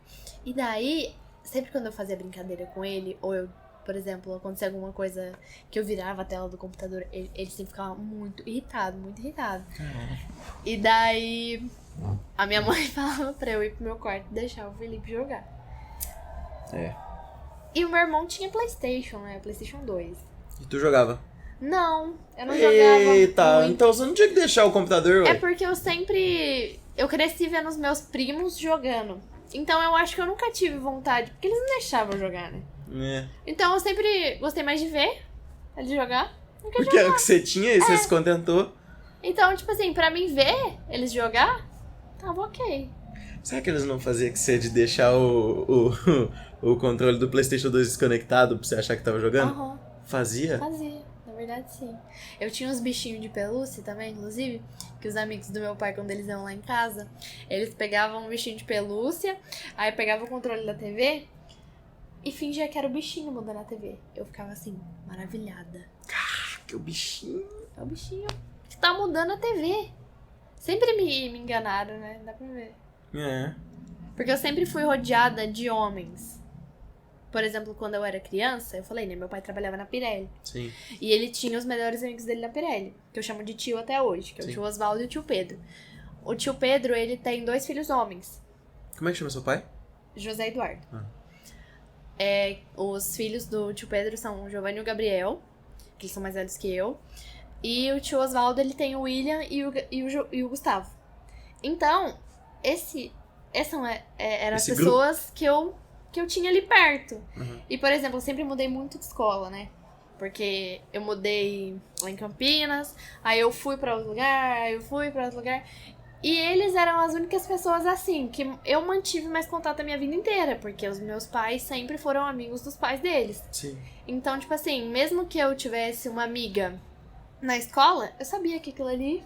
E daí, sempre quando eu fazia brincadeira com ele, ou eu, por exemplo, acontecia alguma coisa que eu virava a tela do computador, ele sempre ficava muito irritado, muito irritado. E daí, a minha mãe falava pra eu ir pro meu quarto e deixar o Felipe jogar. E o meu irmão tinha PlayStation, né? PlayStation 2. E tu jogava? Não, eu não jogava. Eita, muito. então você não tinha que deixar o computador, ué. É porque eu cresci vendo os meus primos jogando. Então eu acho que eu nunca tive vontade, porque eles não deixavam eu jogar, né? Então eu sempre gostei mais de ver ele jogar do que Porque jogar. era o que você tinha e você se contentou. Então, tipo assim, pra mim ver eles jogar, tava ok. Será que eles não faziam que você de deixar o controle do PlayStation 2 desconectado pra você achar que tava jogando? Aham, Fazia? fazia. Na verdade, sim. Eu tinha uns bichinhos de pelúcia também, inclusive, que os amigos do meu pai, quando eles iam lá em casa, eles pegavam um bichinho de pelúcia, aí pegavam o controle da TV e fingia que era o bichinho mudando a TV. Eu ficava assim, maravilhada. Que o bichinho. É o bichinho que tá mudando a TV. Sempre me enganaram, né? Dá pra ver. Porque eu sempre fui rodeada de homens. Por exemplo, quando eu era criança, eu falei, né? Meu pai trabalhava na Pirelli. Sim. E ele tinha os melhores amigos dele na Pirelli, que eu chamo de tio até hoje, que é o tio Oswaldo e o tio Pedro. O tio Pedro, ele tem 2 filhos homens. Como é que chama seu pai? José Eduardo. Os filhos do tio Pedro são o Giovanni e o Gabriel, que eles são mais velhos que eu. E o tio Oswaldo, ele tem o William e o Gustavo. Então, eram as Esse pessoas que eu tinha ali perto. E, por exemplo, eu sempre mudei muito de escola, né? Porque eu mudei lá em Campinas, aí eu fui pra outro lugar, E eles eram as únicas pessoas assim, que eu mantive mais contato a minha vida inteira, porque os meus pais sempre foram amigos dos pais deles. Sim. Então, tipo assim, mesmo que eu tivesse uma amiga na escola, eu sabia que aquilo ali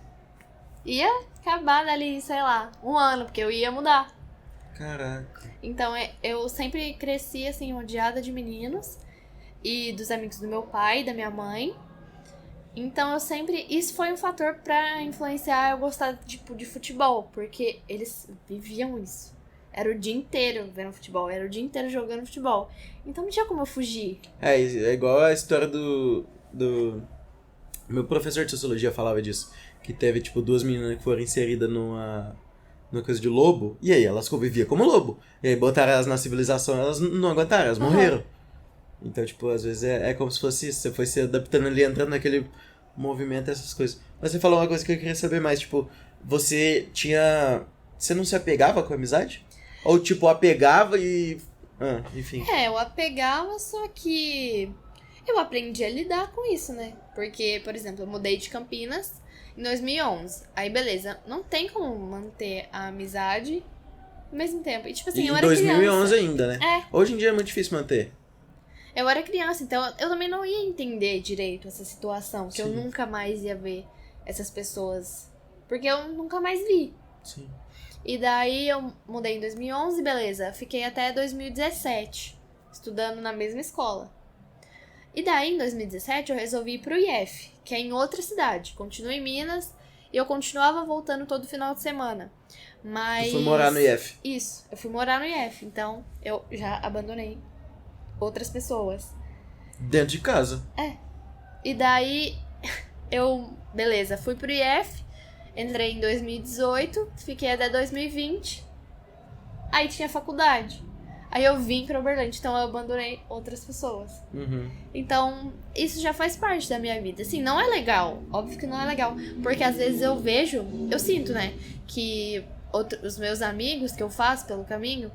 ia acabar dali, sei lá, 1 ano, porque eu ia mudar. Caraca. Então, eu sempre cresci, assim, rodeada de meninos e dos amigos do meu pai e da minha mãe. Então, isso foi um fator pra influenciar eu gostar, tipo, de futebol, porque eles viviam isso. Era o dia inteiro vendo futebol, era o dia inteiro jogando futebol. Então, não tinha como eu fugir. É igual a história do... Meu professor de sociologia falava disso. Que teve, tipo, 2 meninas que foram inseridas numa coisa de lobo. E aí, elas conviviam como lobo. E aí, botaram elas na civilização, elas não aguentaram, elas morreram. Então, tipo, às vezes é como se fosse isso. Você foi se adaptando ali, entrando naquele movimento, essas coisas. Mas você falou uma coisa que eu queria saber mais. Tipo, você não se apegava com a amizade? Ou, tipo, apegava e... enfim. Eu apegava, só que eu aprendi a lidar com isso, né? Porque, por exemplo, eu mudei de Campinas em 2011. Aí, beleza, não tem como manter a amizade ao mesmo tempo. E, tipo assim, eu era criança. Em 2011 ainda, né? Hoje em dia é muito difícil manter. Eu era criança, então eu também não ia entender direito essa situação. Que Sim. eu nunca mais ia ver essas pessoas. Porque eu nunca mais vi. Sim. E daí eu mudei em 2011, beleza. Fiquei até 2017 estudando na mesma escola. E daí, em 2017, eu resolvi ir pro IF, que é em outra cidade. Continuo em Minas e eu continuava voltando todo final de semana. Mas... Tu foi morar no IF? Isso, eu fui morar no IF. Então, eu já abandonei outras pessoas. Dentro de casa? E daí, beleza, fui pro IF, entrei em 2018, fiquei até 2020. Aí tinha faculdade. Aí eu vim pra Uberlândia, então eu abandonei outras pessoas. Então, isso já faz parte da minha vida. Assim, não é legal. Óbvio que não é legal. Porque às vezes eu sinto, né, que os meus amigos que eu faço pelo caminho,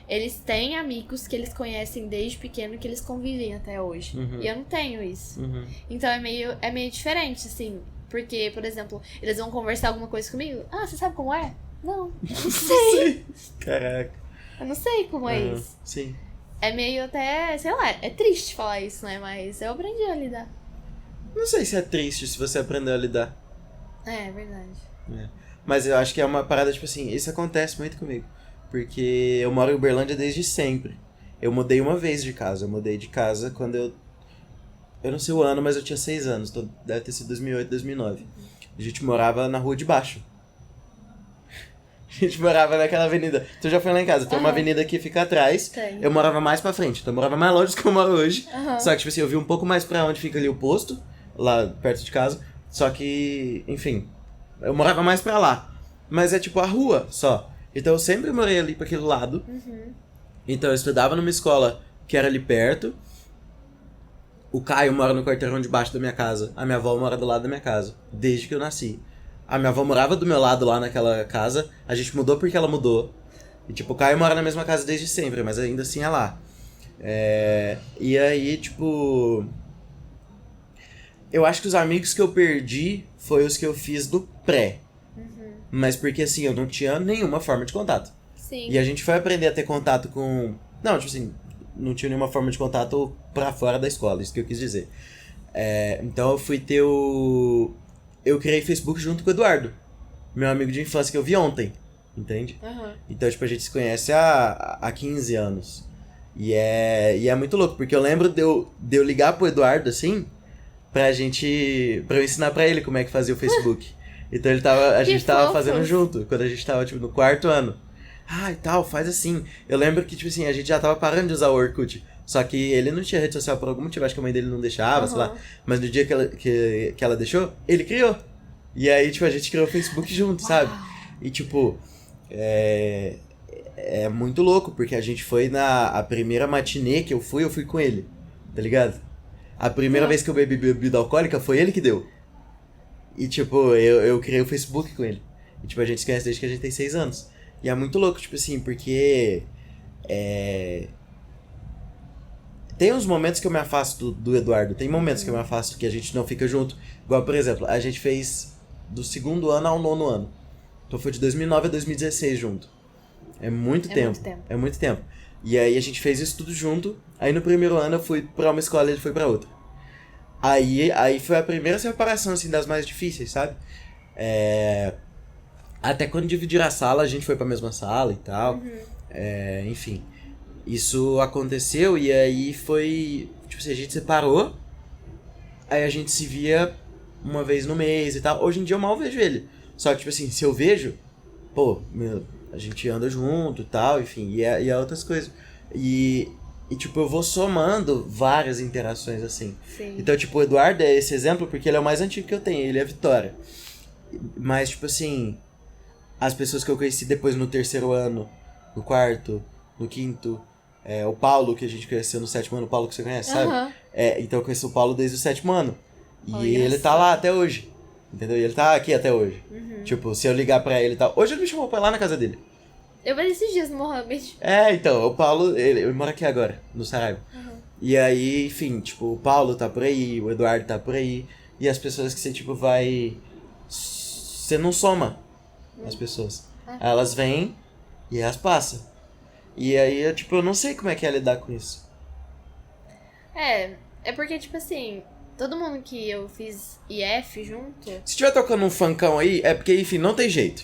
eles têm amigos que eles conhecem desde pequeno, que eles convivem até hoje. E eu não tenho isso. Então é meio diferente, assim. Porque, por exemplo, eles vão conversar alguma coisa comigo. Ah, você sabe como é? Não sei. Caraca. Eu não sei como é isso. Sim. É meio até, sei lá, é triste falar isso, né? Mas eu aprendi a lidar. Não sei se é triste se você aprendeu a lidar. É verdade. É. Mas eu acho que é uma parada, tipo assim, isso acontece muito comigo. Porque eu moro em Uberlândia desde sempre. Eu mudei uma vez de casa. Eu mudei de casa quando eu não sei o ano, mas eu tinha 6 anos. Então deve ter sido 2008, 2009. A gente morava na rua de baixo. A gente morava naquela avenida. Tu já foi lá em casa. Tem uma avenida que fica atrás. Tem. Eu morava mais pra frente. Então eu morava mais longe do que eu moro hoje. Aham. Só que, tipo assim, eu vi um pouco mais pra onde fica ali o posto. Lá perto de casa. Só que, enfim... Eu morava mais pra lá. Mas é tipo a rua só. Então eu sempre morei ali pra aquele lado. Então eu estudava numa escola que era ali perto. O Caio mora no quarteirão de baixo da minha casa. A minha avó mora do lado da minha casa. Desde que eu nasci. A minha avó morava do meu lado lá naquela casa. A gente mudou porque ela mudou. E tipo, o Caio mora na mesma casa desde sempre. Mas ainda assim é lá. E aí, tipo... Eu acho que os amigos que eu perdi foi os que eu fiz do pré. Mas porque assim, eu não tinha nenhuma forma de contato. Sim. E a gente foi aprender a ter contato com... Não, tipo assim, não tinha nenhuma forma de contato pra fora da escola, isso que eu quis dizer. Então eu fui ter o... Eu criei Facebook junto com o Eduardo, meu amigo de infância que eu vi ontem, entende? Então, tipo, a gente se conhece há 15 anos. E é muito louco, porque eu lembro de eu ligar pro Eduardo, assim, pra eu ensinar pra ele como é que fazia o Facebook. Então a gente tava fazendo junto, quando a gente tava, tipo, no 4º ano. E tal, faz assim. Eu lembro que, tipo assim, a gente já tava parando de usar o Orkut. Só que ele não tinha rede social por algum motivo, acho que a mãe dele não deixava, sei lá. Mas no dia que ela deixou, ele criou. E aí, tipo, a gente criou o Facebook junto, sabe? E, tipo, é muito louco, porque a gente foi a primeira matinê que eu fui com ele, tá ligado? A primeira vez que eu bebi bebida alcoólica foi ele que deu. E, tipo, eu criei o Facebook com ele. E, tipo, a gente se conhece desde que a gente tem 6 anos. E é muito louco, tipo assim, porque... Tem uns momentos que eu me afasto do Eduardo. Tem momentos que eu me afasto que a gente não fica junto. Igual, por exemplo, a gente fez do 2º ano ao 9º ano. Então foi de 2009 a 2016 junto. É muito tempo. É muito tempo. E aí a gente fez isso tudo junto. Aí no 1º ano eu fui pra uma escola e ele foi pra outra. Aí foi a primeira separação, assim, das mais difíceis, sabe? Até quando dividiram a sala, a gente foi pra mesma sala e tal. Enfim. Isso aconteceu e aí foi... Tipo assim, a gente separou. Aí a gente se via uma vez no mês e tal. Hoje em dia eu mal vejo ele. Só que, tipo assim, se eu vejo... Pô, a gente anda junto e tal, enfim. E é outras coisas. E, tipo, eu vou somando várias interações, assim. Sim. Então, tipo, o Eduardo é esse exemplo porque ele é o mais antigo que eu tenho. Ele é a Vitória. Mas, tipo assim... As pessoas que eu conheci depois no 3º ano, no 4º, no 5º... o Paulo, que a gente conheceu no 7º ano. O Paulo que você conhece, sabe? Então eu conheci o Paulo desde o 7º ano. E ele tá lá até hoje. Entendeu? E ele tá aqui até hoje. Tipo, se eu ligar pra ele e tal... Hoje ele me chamou pra ir lá na casa dele. Eu vi esses dias no Mohamed. Então, o Paulo, ele mora aqui agora, no Saraiva. E aí, enfim, tipo, o Paulo tá por aí, o Eduardo tá por aí. E as pessoas que você, tipo, vai... Você não soma as pessoas. Elas vêm e elas passam. E aí, eu não sei como é que é lidar com isso. É porque, tipo assim, todo mundo que eu fiz IF junto... Se tiver tocando um funkão aí, é porque, enfim, não tem jeito.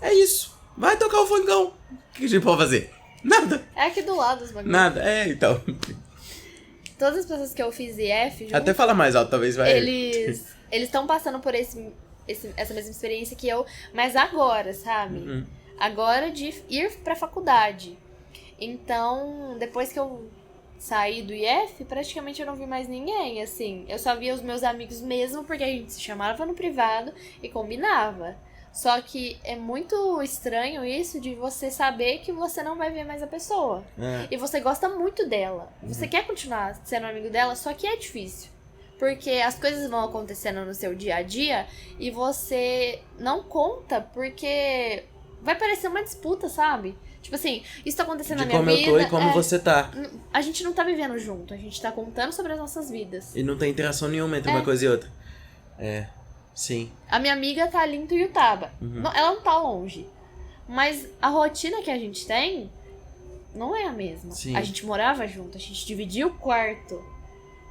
É isso. Vai tocar o funkão. O que a gente pode fazer? Nada. É aqui do lado os bagulhos. Nada, então. Todas as pessoas que eu fiz IF junto... Até fala mais alto, talvez vai... Eles estão passando por essa mesma experiência que eu, mas agora, sabe? Agora de ir pra faculdade. Então, depois que eu saí do IF, praticamente eu não vi mais ninguém, assim. Eu só via os meus amigos mesmo, porque a gente se chamava no privado e combinava. Só que é muito estranho isso de você saber que você não vai ver mais a pessoa. E você gosta muito dela. Você quer continuar sendo amigo dela, só que é difícil. Porque as coisas vão acontecendo no seu dia a dia e você não conta porque vai parecer uma disputa, sabe? Tipo assim, isso tá acontecendo na minha vida. De como eu tô e como você tá. A gente não tá vivendo junto, a gente tá contando sobre as nossas vidas. E não tem interação nenhuma entre uma coisa e outra. Sim. A minha amiga tá ali em Tuiutaba. Ela não tá longe. Mas a rotina que a gente tem não é a mesma. Sim. A gente morava junto, a gente dividia o quarto.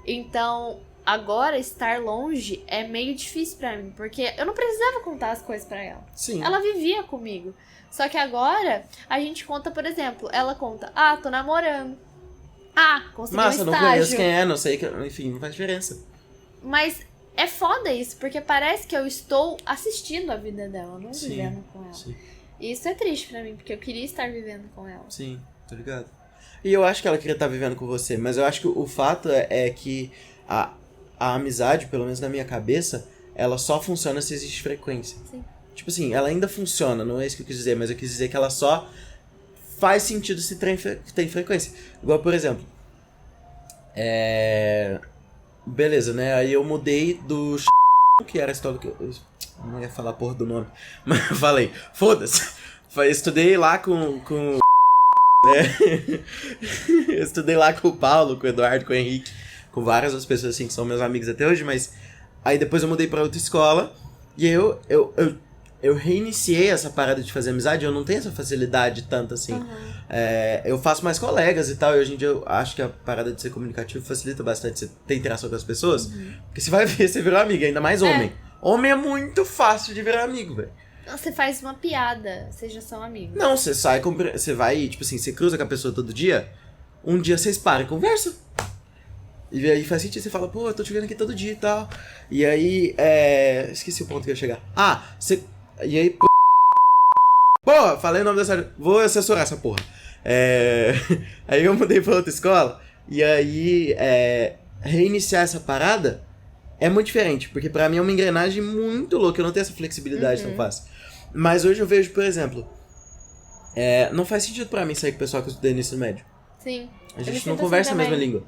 Então, agora estar longe é meio difícil pra mim, porque eu não precisava contar as coisas pra ela. Sim. Ela vivia comigo. Só que agora a gente conta, por exemplo, ela conta, tô namorando. Consegui um Massa, não estágio. conheço quem é, não sei, enfim, não faz diferença. Mas é foda isso, porque parece que eu estou assistindo a vida dela, não Sim, vivendo com ela. sim. E isso é triste pra mim, porque eu queria estar vivendo com ela. Sim, tô ligado. E eu acho que ela queria estar vivendo com você, mas eu acho que o fato é que a amizade, pelo menos na minha cabeça, ela só funciona se existe frequência. Sim. Tipo assim, ela ainda funciona, não é isso que eu quis dizer, mas eu quis dizer que ela só faz sentido se tem frequência. Igual, por exemplo, beleza, né? Aí eu mudei do que era a história que eu não ia falar a porra do nome, mas eu falei, foda-se. Eu estudei lá com eu estudei lá com o Paulo, com o Eduardo, com o Henrique, com várias outras pessoas assim que são meus amigos até hoje, mas aí depois eu mudei pra outra escola e eu reiniciei essa parada de fazer amizade, eu não tenho essa facilidade tanto assim. Uhum. Eu faço mais colegas e tal, e hoje em dia eu acho que a parada de ser comunicativo facilita bastante você ter interação com as pessoas, porque você vai ver, você virou amigo, ainda mais homem. Homem é muito fácil de virar amigo, velho. Você faz uma piada, vocês já são amigos. Não, você vai, tipo assim, você cruza com a pessoa todo dia, um dia vocês param e conversam. E aí faz sentido, você fala, pô, eu tô te vendo aqui todo dia e tal. E aí, esqueci o ponto que eu ia chegar. E aí, porra, falei o nome dessa... Vou assessorar essa porra. Aí eu mudei pra outra escola, e aí, reiniciar essa parada é muito diferente, porque pra mim é uma engrenagem muito louca, eu não tenho essa flexibilidade tão fácil. Mas hoje eu vejo, por exemplo, não faz sentido pra mim sair com o pessoal que eu estudei no ensino médio. Sim. A gente não conversa a mesma língua.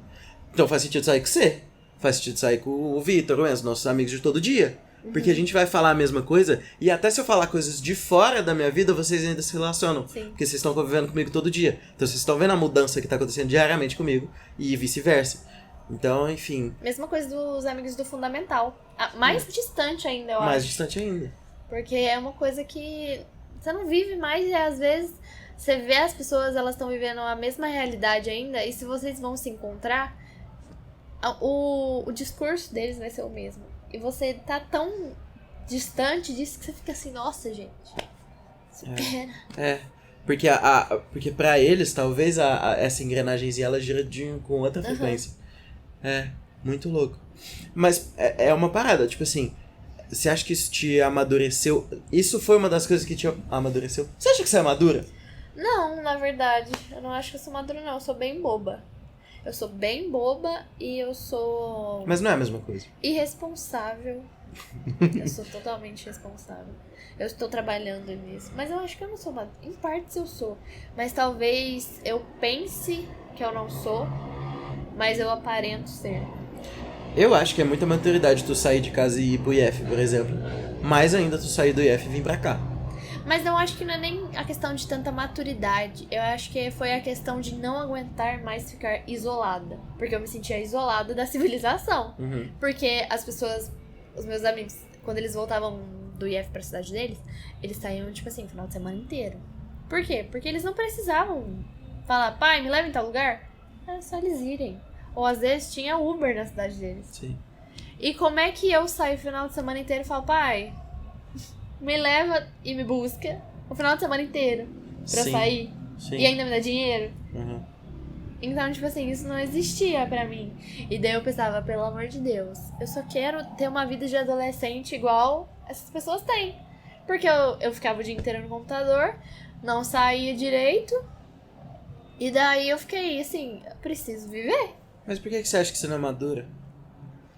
Então faz sentido sair com você. Faz sentido sair com o Vitor, os nossos amigos de todo dia. Porque a gente vai falar a mesma coisa, e até se eu falar coisas de fora da minha vida, vocês ainda se relacionam. Sim. Porque vocês estão convivendo comigo todo dia. Então vocês estão vendo a mudança que tá acontecendo diariamente comigo, e vice-versa. Então, enfim. Mesma coisa dos amigos do fundamental. Mais distante ainda, eu acho. Mais distante ainda. Porque é uma coisa que você não vive mais e às vezes você vê as pessoas, elas estão vivendo a mesma realidade ainda, e se vocês vão se encontrar, o discurso deles vai ser o mesmo. E você tá tão distante disso que você fica assim, nossa, gente, supera. Porque pra eles, talvez essa engrenagemzinha ela gira com outra frequência. Muito louco. Mas é uma parada, tipo assim, você acha que isso te amadureceu? Isso foi uma das coisas que te amadureceu? Você acha que você é madura? Não, na verdade, eu não acho que eu sou madura, não. Eu sou bem boba. Eu sou bem boba e eu sou... Mas não é a mesma coisa. Irresponsável. Eu sou totalmente responsável. Eu estou trabalhando nisso. Mas eu acho que eu não sou madura. Em partes eu sou. Mas talvez eu pense que eu não sou, mas eu aparento ser. Eu acho que é muita maturidade tu sair de casa e ir pro IF, por exemplo. Mais ainda tu sair do IF e vir pra cá. Mas eu acho que não é nem a questão de tanta maturidade. Eu acho que foi a questão de não aguentar mais ficar isolada. Porque eu me sentia isolada da civilização. Porque as pessoas, os meus amigos, quando eles voltavam do IF pra cidade deles, eles saíam, tipo assim, final de semana inteiro. Por quê? Porque eles não precisavam falar, pai, me leva em tal lugar. Era só eles irem. Ou às vezes tinha Uber na cidade deles. Sim. E como é que eu saio o final de semana inteiro e falo, pai, me leva e me busca o final de semana inteiro pra eu sair? Sim. E ainda me dá dinheiro? Uhum. Então, tipo assim, isso não existia pra mim. E daí eu pensava, pelo amor de Deus, eu só quero ter uma vida de adolescente igual essas pessoas têm. Porque eu ficava o dia inteiro no computador, não saía direito, e daí eu fiquei assim, eu preciso viver. Mas por que você acha que você não é madura?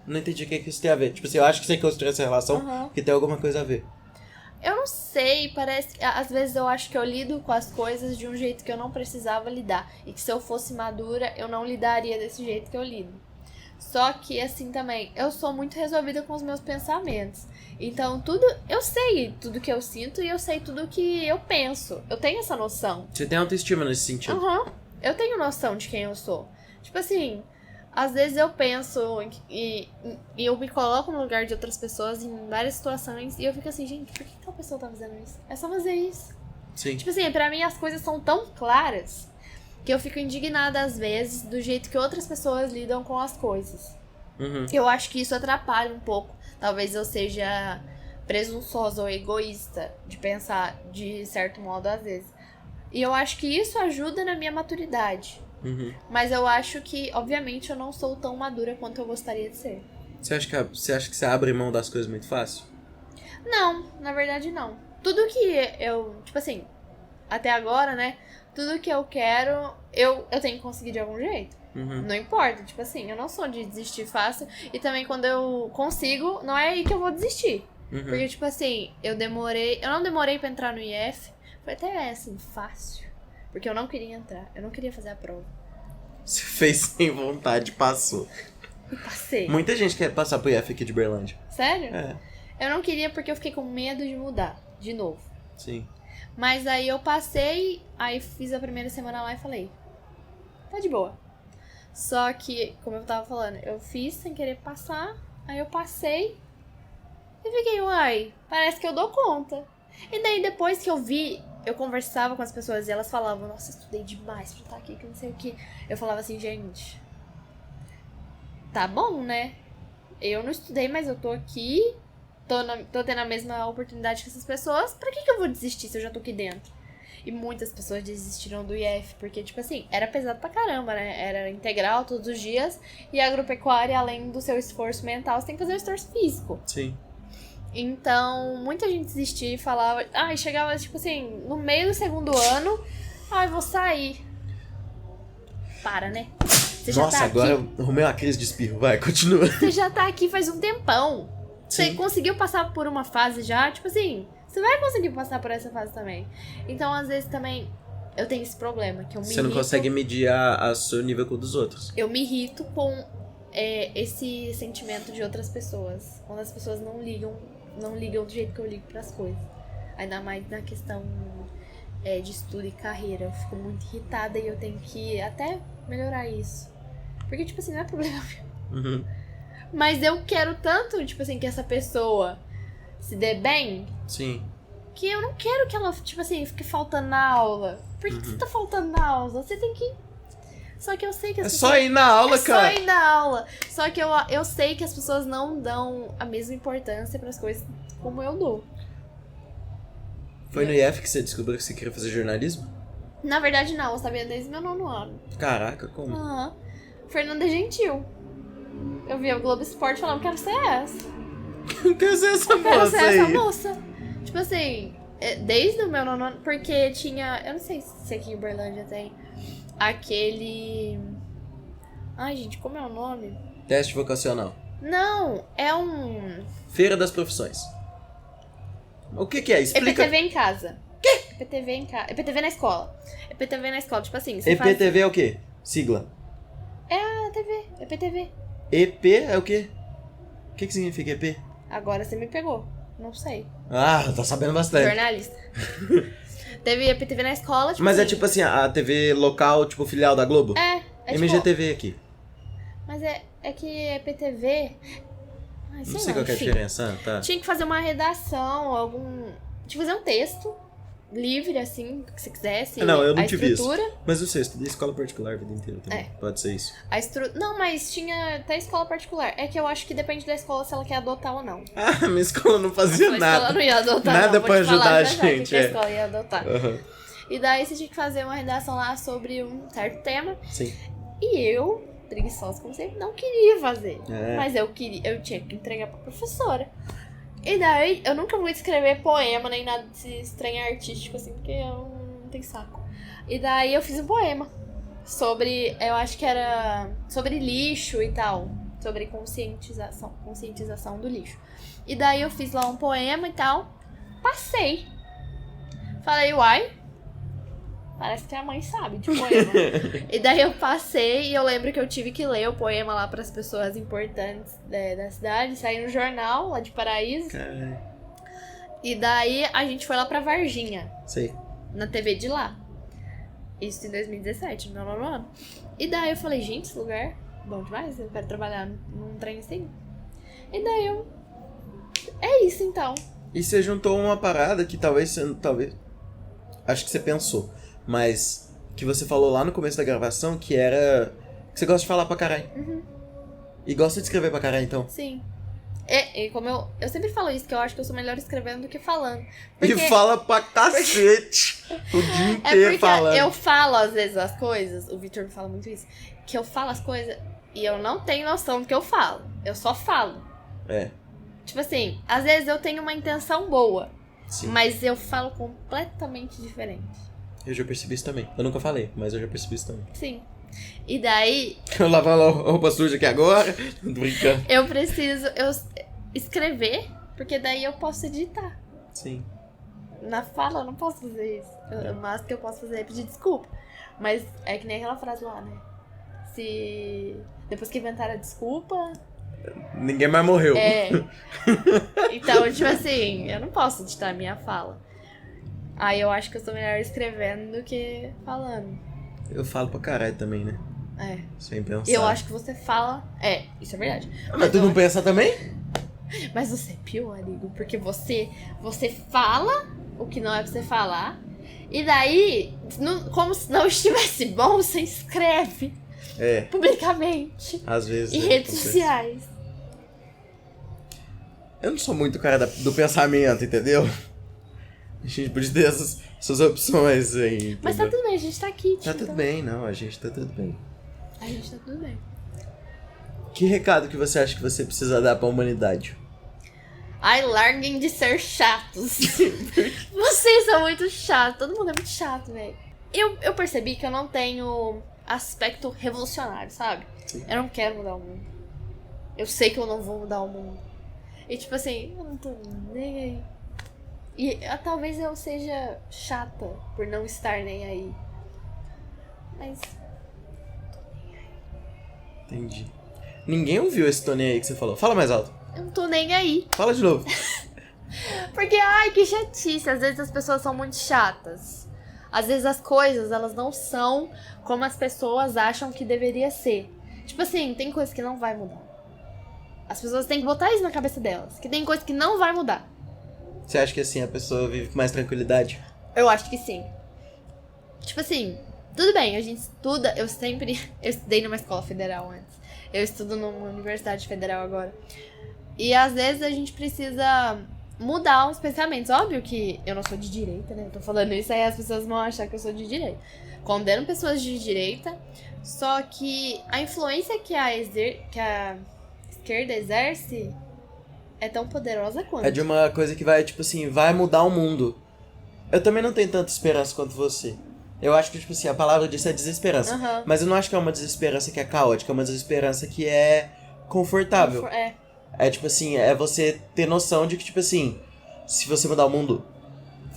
Não entendi o que isso tem a ver. Tipo assim, eu acho que você construiu essa relação que tem alguma coisa a ver. Eu não sei, parece que às vezes eu acho que eu lido com as coisas de um jeito que eu não precisava lidar. E que se eu fosse madura, eu não lidaria desse jeito que eu lido. Só que assim também, eu sou muito resolvida com os meus pensamentos. Então eu sei tudo que eu sinto e eu sei tudo que eu penso. Eu tenho essa noção. Você tem autoestima nesse sentido? Eu tenho noção de quem eu sou. Tipo assim, às vezes eu penso e eu me coloco no lugar de outras pessoas em várias situações e eu fico assim, gente, por que tal pessoa tá fazendo isso? É só fazer isso. Sim. Tipo assim, pra mim as coisas são tão claras que eu fico indignada às vezes do jeito que outras pessoas lidam com as coisas. Uhum. Eu acho que isso atrapalha um pouco. Talvez eu seja presunçosa ou egoísta de pensar de certo modo às vezes. E eu acho que isso ajuda na minha maturidade. Uhum. Mas eu acho que, obviamente, eu não sou tão madura quanto eu gostaria de ser. Você acha que você abre mão das coisas muito fácil? Não, na verdade não. Tudo que eu, tipo assim, até agora, né? Tudo que eu quero, eu tenho que conseguir de algum jeito. Uhum. Não importa, tipo assim, eu não sou de desistir fácil. E também quando eu consigo, não é aí que eu vou desistir. Uhum. Porque, tipo assim, eu não demorei pra entrar no IF. Foi até, assim, fácil. Porque eu não queria entrar, eu não queria fazer a prova. Você fez sem vontade, passou. E passei. Muita gente quer passar pro IF aqui de Berlândia. Sério? É, Eu não queria porque eu fiquei com medo de mudar, de novo. sim. Mas aí eu passei, aí fiz a primeira semana lá e falei, tá de boa. Só que, como eu tava falando, eu fiz sem querer passar, aí eu passei e fiquei, uai, parece que eu dou conta. E daí depois que eu vi, eu conversava com as pessoas e elas falavam, nossa, estudei demais pra estar aqui, que não sei o que. Eu falava assim, gente, tá bom, né? Eu não estudei, mas eu tô aqui, tô tendo a mesma oportunidade que essas pessoas, pra que eu vou desistir se eu já tô aqui dentro? E muitas pessoas desistiram do IF, porque, tipo assim, era pesado pra caramba, né? Era integral todos os dias, e a agropecuária, além do seu esforço mental, você tem que fazer um esforço físico. Sim. Então, muita gente desistia e falava... Ai, chegava, tipo assim, no meio do segundo ano, ai, vou sair. Para, né? Você já Nossa, tá agora aqui, eu arrumei uma crise de espirro. Vai, continua. você já tá aqui faz um tempão. Você Sim. conseguiu passar por uma fase já, tipo assim... Você vai conseguir passar por essa fase também. Então, às vezes, também, eu tenho esse problema, que eu me Você não irrito. consegue medir a seu nível com o dos outros. Eu me irrito com esse sentimento de outras pessoas. Quando as pessoas não ligam do jeito que eu ligo pras coisas. Ainda mais na questão de estudo e carreira. Eu fico muito irritada e eu tenho que até melhorar isso. Porque, tipo assim, não é problema meu. Uhum. Mas eu quero tanto, tipo assim, que essa pessoa se dê bem, Sim. que eu não quero que ela, tipo assim, fique faltando na aula. Por que você tá faltando na aula? Você tem que... Só que eu sei que as É pessoas... só ir na aula, cara. Só ir na aula. Só que eu sei que as pessoas não dão a mesma importância pras coisas como eu dou. Foi no IF que você descobriu que você queria fazer jornalismo? Na verdade, não. Eu sabia desde meu 9º ano. Caraca, como? Aham. Fernanda Gentil. Eu via o Globo Esporte e falava, quero ser essa. Quer ser essa Eu quero moça ser essa aí? moça. Tipo assim, desde o meu 9º ano, porque tinha... Eu não sei se aqui em Uberlândia tem aquele... Ai, gente, como é o nome? Teste vocacional. Não, é um... Feira das profissões. O que é? Explica. EPTV em casa. Quê? EPTV em casa. EPTV na escola. EPTV na escola, tipo assim, você faz... EPTV é o quê? Sigla. É a TV, EPTV. EP é o quê? O que significa EP? Agora você me pegou. Não sei. Ah, tá sabendo bastante. Jornalista. Teve EPTV na escola, tipo Mas assim... é tipo assim, a TV local, tipo filial da Globo? É tipo... MGTV aqui. Mas é que EPTV... Ai, Não sei qual que é a enfim. diferença, tá? Tinha que fazer uma redação, tinha que fazer um texto livre, assim, que você quisesse. Não, eu não a tive isso. estrutura. Mas eu sei, eu estudei escola particular a vida inteira também. Pode ser isso. Não, mas tinha até escola particular. É que eu acho que depende da escola se ela quer adotar ou não. Ah, minha escola não fazia A nada. escola não ia adotar, Nada não. Vou pra te falar ajudar a já já gente, que a escola ia adotar. Aham. E daí você tinha que fazer uma redação lá sobre um certo tema. Sim. E eu, preguiçosa como sempre, não queria fazer. É. Mas eu tinha que entregar pra professora. E daí, eu nunca vou escrever poema nem nada desse estranho artístico, assim, porque eu não tenho saco. E daí eu fiz um poema sobre, eu acho que era sobre lixo e tal. Sobre conscientização do lixo. E daí eu fiz lá um poema e tal. Passei. Falei, uai, parece que a mãe sabe de poema. E daí eu passei e eu lembro que eu tive que ler o poema lá pras pessoas importantes da cidade. Saiu no jornal lá de Paraíso. Caralho. E daí a gente foi lá pra Varginha, Sei. na TV de lá. Isso em 2017, no meu 9º ano. E daí eu falei, gente, esse lugar é bom demais, eu quero trabalhar num trem assim. E daí eu... É isso então. E você juntou uma parada que talvez... Acho que você pensou. Mas que você falou lá no começo da gravação, que era... Que você gosta de falar pra caralho. Uhum. E gosta de escrever pra caralho, então. Sim. E como eu sempre falo isso, que eu acho que eu sou melhor escrevendo do que falando. E fala pra cacete o dia inteiro porque falando. eu falo às vezes as coisas, o Victor me fala muito isso, que eu falo as coisas e eu não tenho noção do que eu falo. Eu só falo. É. Tipo assim, às vezes eu tenho uma intenção boa, Sim. mas eu falo completamente diferente. Eu já percebi isso também. Eu nunca falei, mas eu já percebi isso também. Sim. E daí, Eu lavar a roupa suja aqui agora. Tô brincando. eu preciso escrever, porque daí eu posso editar. Sim. Na fala eu não posso fazer isso. O máximo que eu posso fazer é pedir desculpa. Mas é que nem aquela frase lá, né? Se depois que inventaram a desculpa... Ninguém mais morreu. É. Então, tipo assim, eu não posso editar a minha fala. Aí eu acho que eu sou melhor escrevendo do que falando. Eu falo pra caralho também, né? É. Sem pensar. E eu acho que você fala... É, isso é verdade. Mas tu não pensa também? Mas você é pior, amigo. Porque você fala o que não é pra você falar. E daí, como se não estivesse bom, você escreve. É. Publicamente. Às vezes. Em redes sociais. Eu não sou muito cara do pensamento, entendeu? A gente podia ter essas opções aí. Mas tá entendeu? tudo bem, a gente tá aqui. Tá tudo bem, não. A gente tá tudo bem. A gente tá tudo bem. Que recado que você acha que você precisa dar pra humanidade? Ai, larguem de ser chatos. Vocês são muito chatos. Todo mundo é muito chato, velho. Eu percebi que eu não tenho aspecto revolucionário, sabe? Sim. Eu não quero mudar o mundo. Eu sei que eu não vou mudar o mundo. E tipo assim, eu não tô nem aí. E talvez eu seja chata por não estar nem aí. Mas... Entendi. Ninguém ouviu esse Tony aí que você falou. Fala mais alto. eu não tô nem aí. Fala de novo. Porque, ai, que chatice. Às vezes as pessoas são muito chatas. Às vezes as coisas, elas não são como as pessoas acham que deveria ser. Tipo assim, tem coisa que não vai mudar. As pessoas têm que botar isso na cabeça delas. Que tem coisa que não vai mudar. Você acha que assim a pessoa vive com mais tranquilidade? Eu acho que sim. Tipo assim, tudo bem, a gente estuda. Eu estudei numa escola federal antes. Eu estudo numa universidade federal agora. E às vezes a gente precisa mudar os pensamentos. Óbvio que eu não sou de direita, né? Eu tô falando isso aí as pessoas vão achar que eu sou de direita. Condeno pessoas de direita. Só que a influência que a esquerda exerce é tão poderosa quanto. É de uma coisa que vai, tipo assim, vai mudar o mundo. Eu também não tenho tanta esperança quanto você. Eu acho que, tipo assim, a palavra disso é desesperança. Uhum. Mas eu não acho que é uma desesperança que é caótica, é uma desesperança que é confortável. É. É tipo assim, é você ter noção de que, tipo assim, se você mudar o mundo,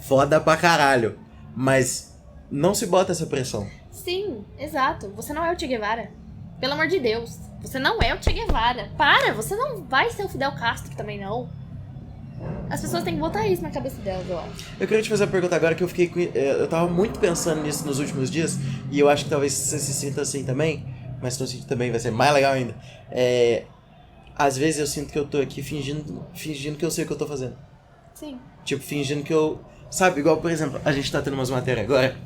foda pra caralho. Mas não se bota essa pressão. Sim, exato. Você não é o Che Guevara. Pelo amor de Deus. Você não é o Che Guevara. Para, você não vai ser o Fidel Castro também, não. As pessoas têm que botar isso na cabeça delas, eu acho. Eu queria te fazer uma pergunta agora que eu fiquei... Eu tava muito pensando nisso nos últimos dias. E eu acho que talvez você se sinta assim também. Mas se não sentir também vai ser mais legal ainda. Às vezes eu sinto que eu tô aqui fingindo que eu sei o que eu tô fazendo. Sim. Tipo, fingindo que eu... Sabe, igual, por exemplo, a gente tá tendo umas matérias agora,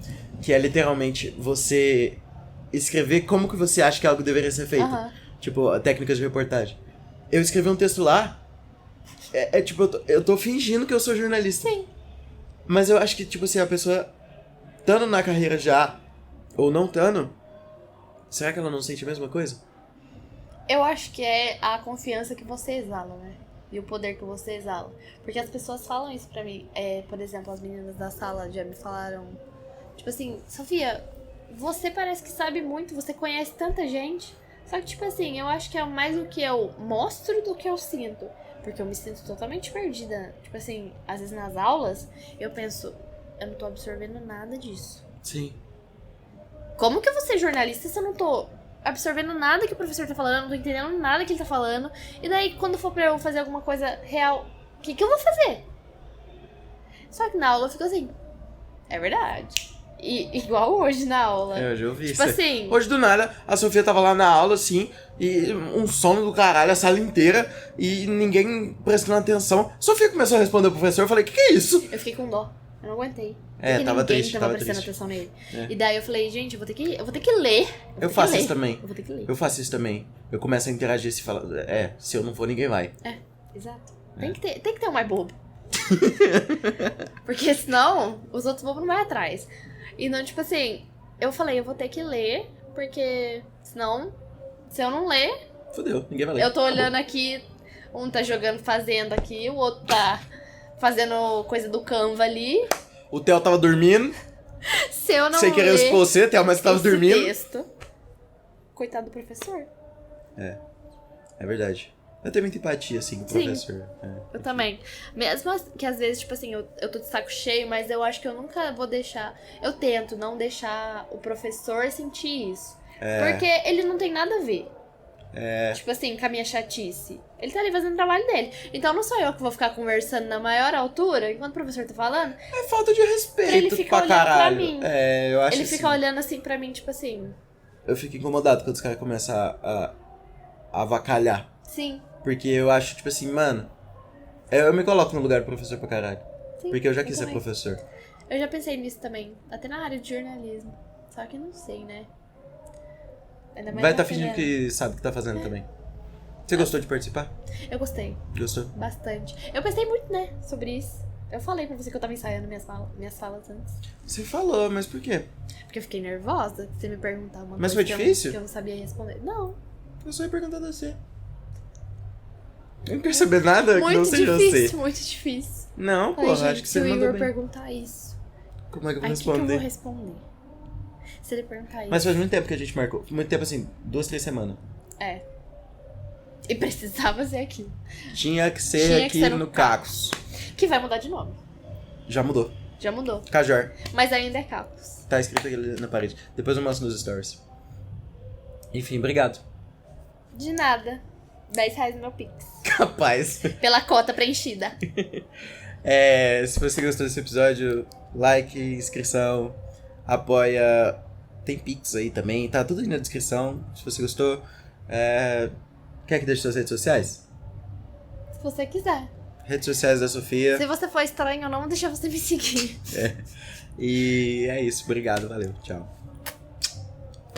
que é literalmente você escrever como que você acha que algo deveria ser feito. Uhum. Tipo, técnicas de reportagem. Eu escrevi um texto lá, tipo, eu tô fingindo que eu sou jornalista. Sim. Mas eu acho que, tipo assim, a pessoa estando na carreira já, ou não estando, será que ela não sente a mesma coisa? Eu acho que é a confiança que você exala, né? E o poder que você exala. Porque as pessoas falam isso pra mim. Por exemplo, as meninas da sala já me falaram... Tipo assim, Sofia, você parece que sabe muito, você conhece tanta gente. Só que, tipo assim, eu acho que é mais o que eu mostro do que eu sinto. Porque eu me sinto totalmente perdida. Tipo assim, às vezes nas aulas, eu penso... Eu não tô absorvendo nada disso. Sim. Como que eu vou ser jornalista se eu não tô absorvendo nada que o professor tá falando, não tô entendendo nada que ele tá falando? E daí, quando for pra eu fazer alguma coisa real, o que eu vou fazer? Só que na aula eu fico assim, é verdade. E igual hoje na aula. Eu já ouvi tipo isso. assim... Hoje do nada, a Sofia tava lá na aula, assim, e um sono do caralho, a sala inteira, e ninguém prestando atenção. Sofia começou a responder o professor, eu falei, que é isso? Eu fiquei com dó. Eu não aguentei. É, Porque tava ninguém triste, tava tava prestando triste. atenção nele. É. E daí eu falei, gente, eu vou ter que ler. Eu faço isso também. Eu vou ter que ler. Eu faço isso também. Eu começo a interagir e falo, se eu não for, ninguém vai. É, exato. Tem que ter um mais bobo. Porque senão, os outros bobos não vão atrás. E não, tipo assim, eu falei, eu vou ter que ler, porque senão, se eu não ler, Fudeu, ninguém vai ler. eu tô olhando aqui, um tá jogando Fazenda aqui, o outro tá fazendo coisa do Canva ali. O Theo tava dormindo, Se eu não sem querer ler expor você, Theo, mas você tava esse dormindo. texto, coitado do professor. É verdade. Eu tenho muita empatia, assim, com o Sim. professor. Eu também. Mesmo que às vezes, tipo assim, eu tô de saco cheio, mas eu acho que eu nunca vou deixar. Eu tento não deixar o professor sentir isso. Porque ele não tem nada a ver. Tipo assim, com a minha chatice. Ele tá ali fazendo o trabalho dele. Então não sou eu que vou ficar conversando na maior altura enquanto o professor tá falando. É falta de respeito Ele fica pra olhando pra caralho. mim. Eu acho Ele assim. fica olhando assim pra mim, tipo assim. Eu fico incomodado quando os caras começam a avacalhar. Sim. Porque eu acho, tipo assim, mano... Eu me coloco no lugar do professor pra caralho. Sim, Porque eu já quis ser também. professor. Eu já pensei nisso também. Até na área de jornalismo. Só que não sei, né? Ainda mais Vai na tá fingindo área- que sabe o que tá fazendo também. Você gostou de participar? Eu gostei. Gostou? Bastante. Eu pensei muito, né, sobre isso. Eu falei pra você que eu tava ensaiando minhas falas antes. Você falou, mas por quê? Porque eu fiquei nervosa de você me perguntar uma Mas coisa foi difícil? que eu não sabia responder. Não. Eu só ia perguntar a você. Eu não quero saber nada que não Muito seja difícil, você. muito difícil. Não, Ai, porra, gente, acho que se você o mandou Igor bem. perguntar isso, Como é que eu vou aí o que eu vou responder? responder? Se ele perguntar isso. Mas faz muito tempo que a gente marcou. Muito tempo assim, 2, 3 semanas. É. E precisava ser aquilo. Tinha que ser Tinha que aqui ser no no Cacos. Que vai mudar de nome. Já mudou. Já mudou. Cajor. Mas ainda é Cacos. Tá escrito aqui na parede. Depois eu mostro nos stories. Enfim, obrigado. De nada. R$10 no meu Pix. Capaz. Pela cota preenchida. Se você gostou desse episódio, like, inscrição, apoia. Tem Pix aí também, tá tudo aí na descrição. Se você gostou, quer que deixe suas redes sociais? Se você quiser. Redes sociais da Sofia. Se você for estranho, não deixa você me seguir. E é isso, obrigado, valeu, tchau.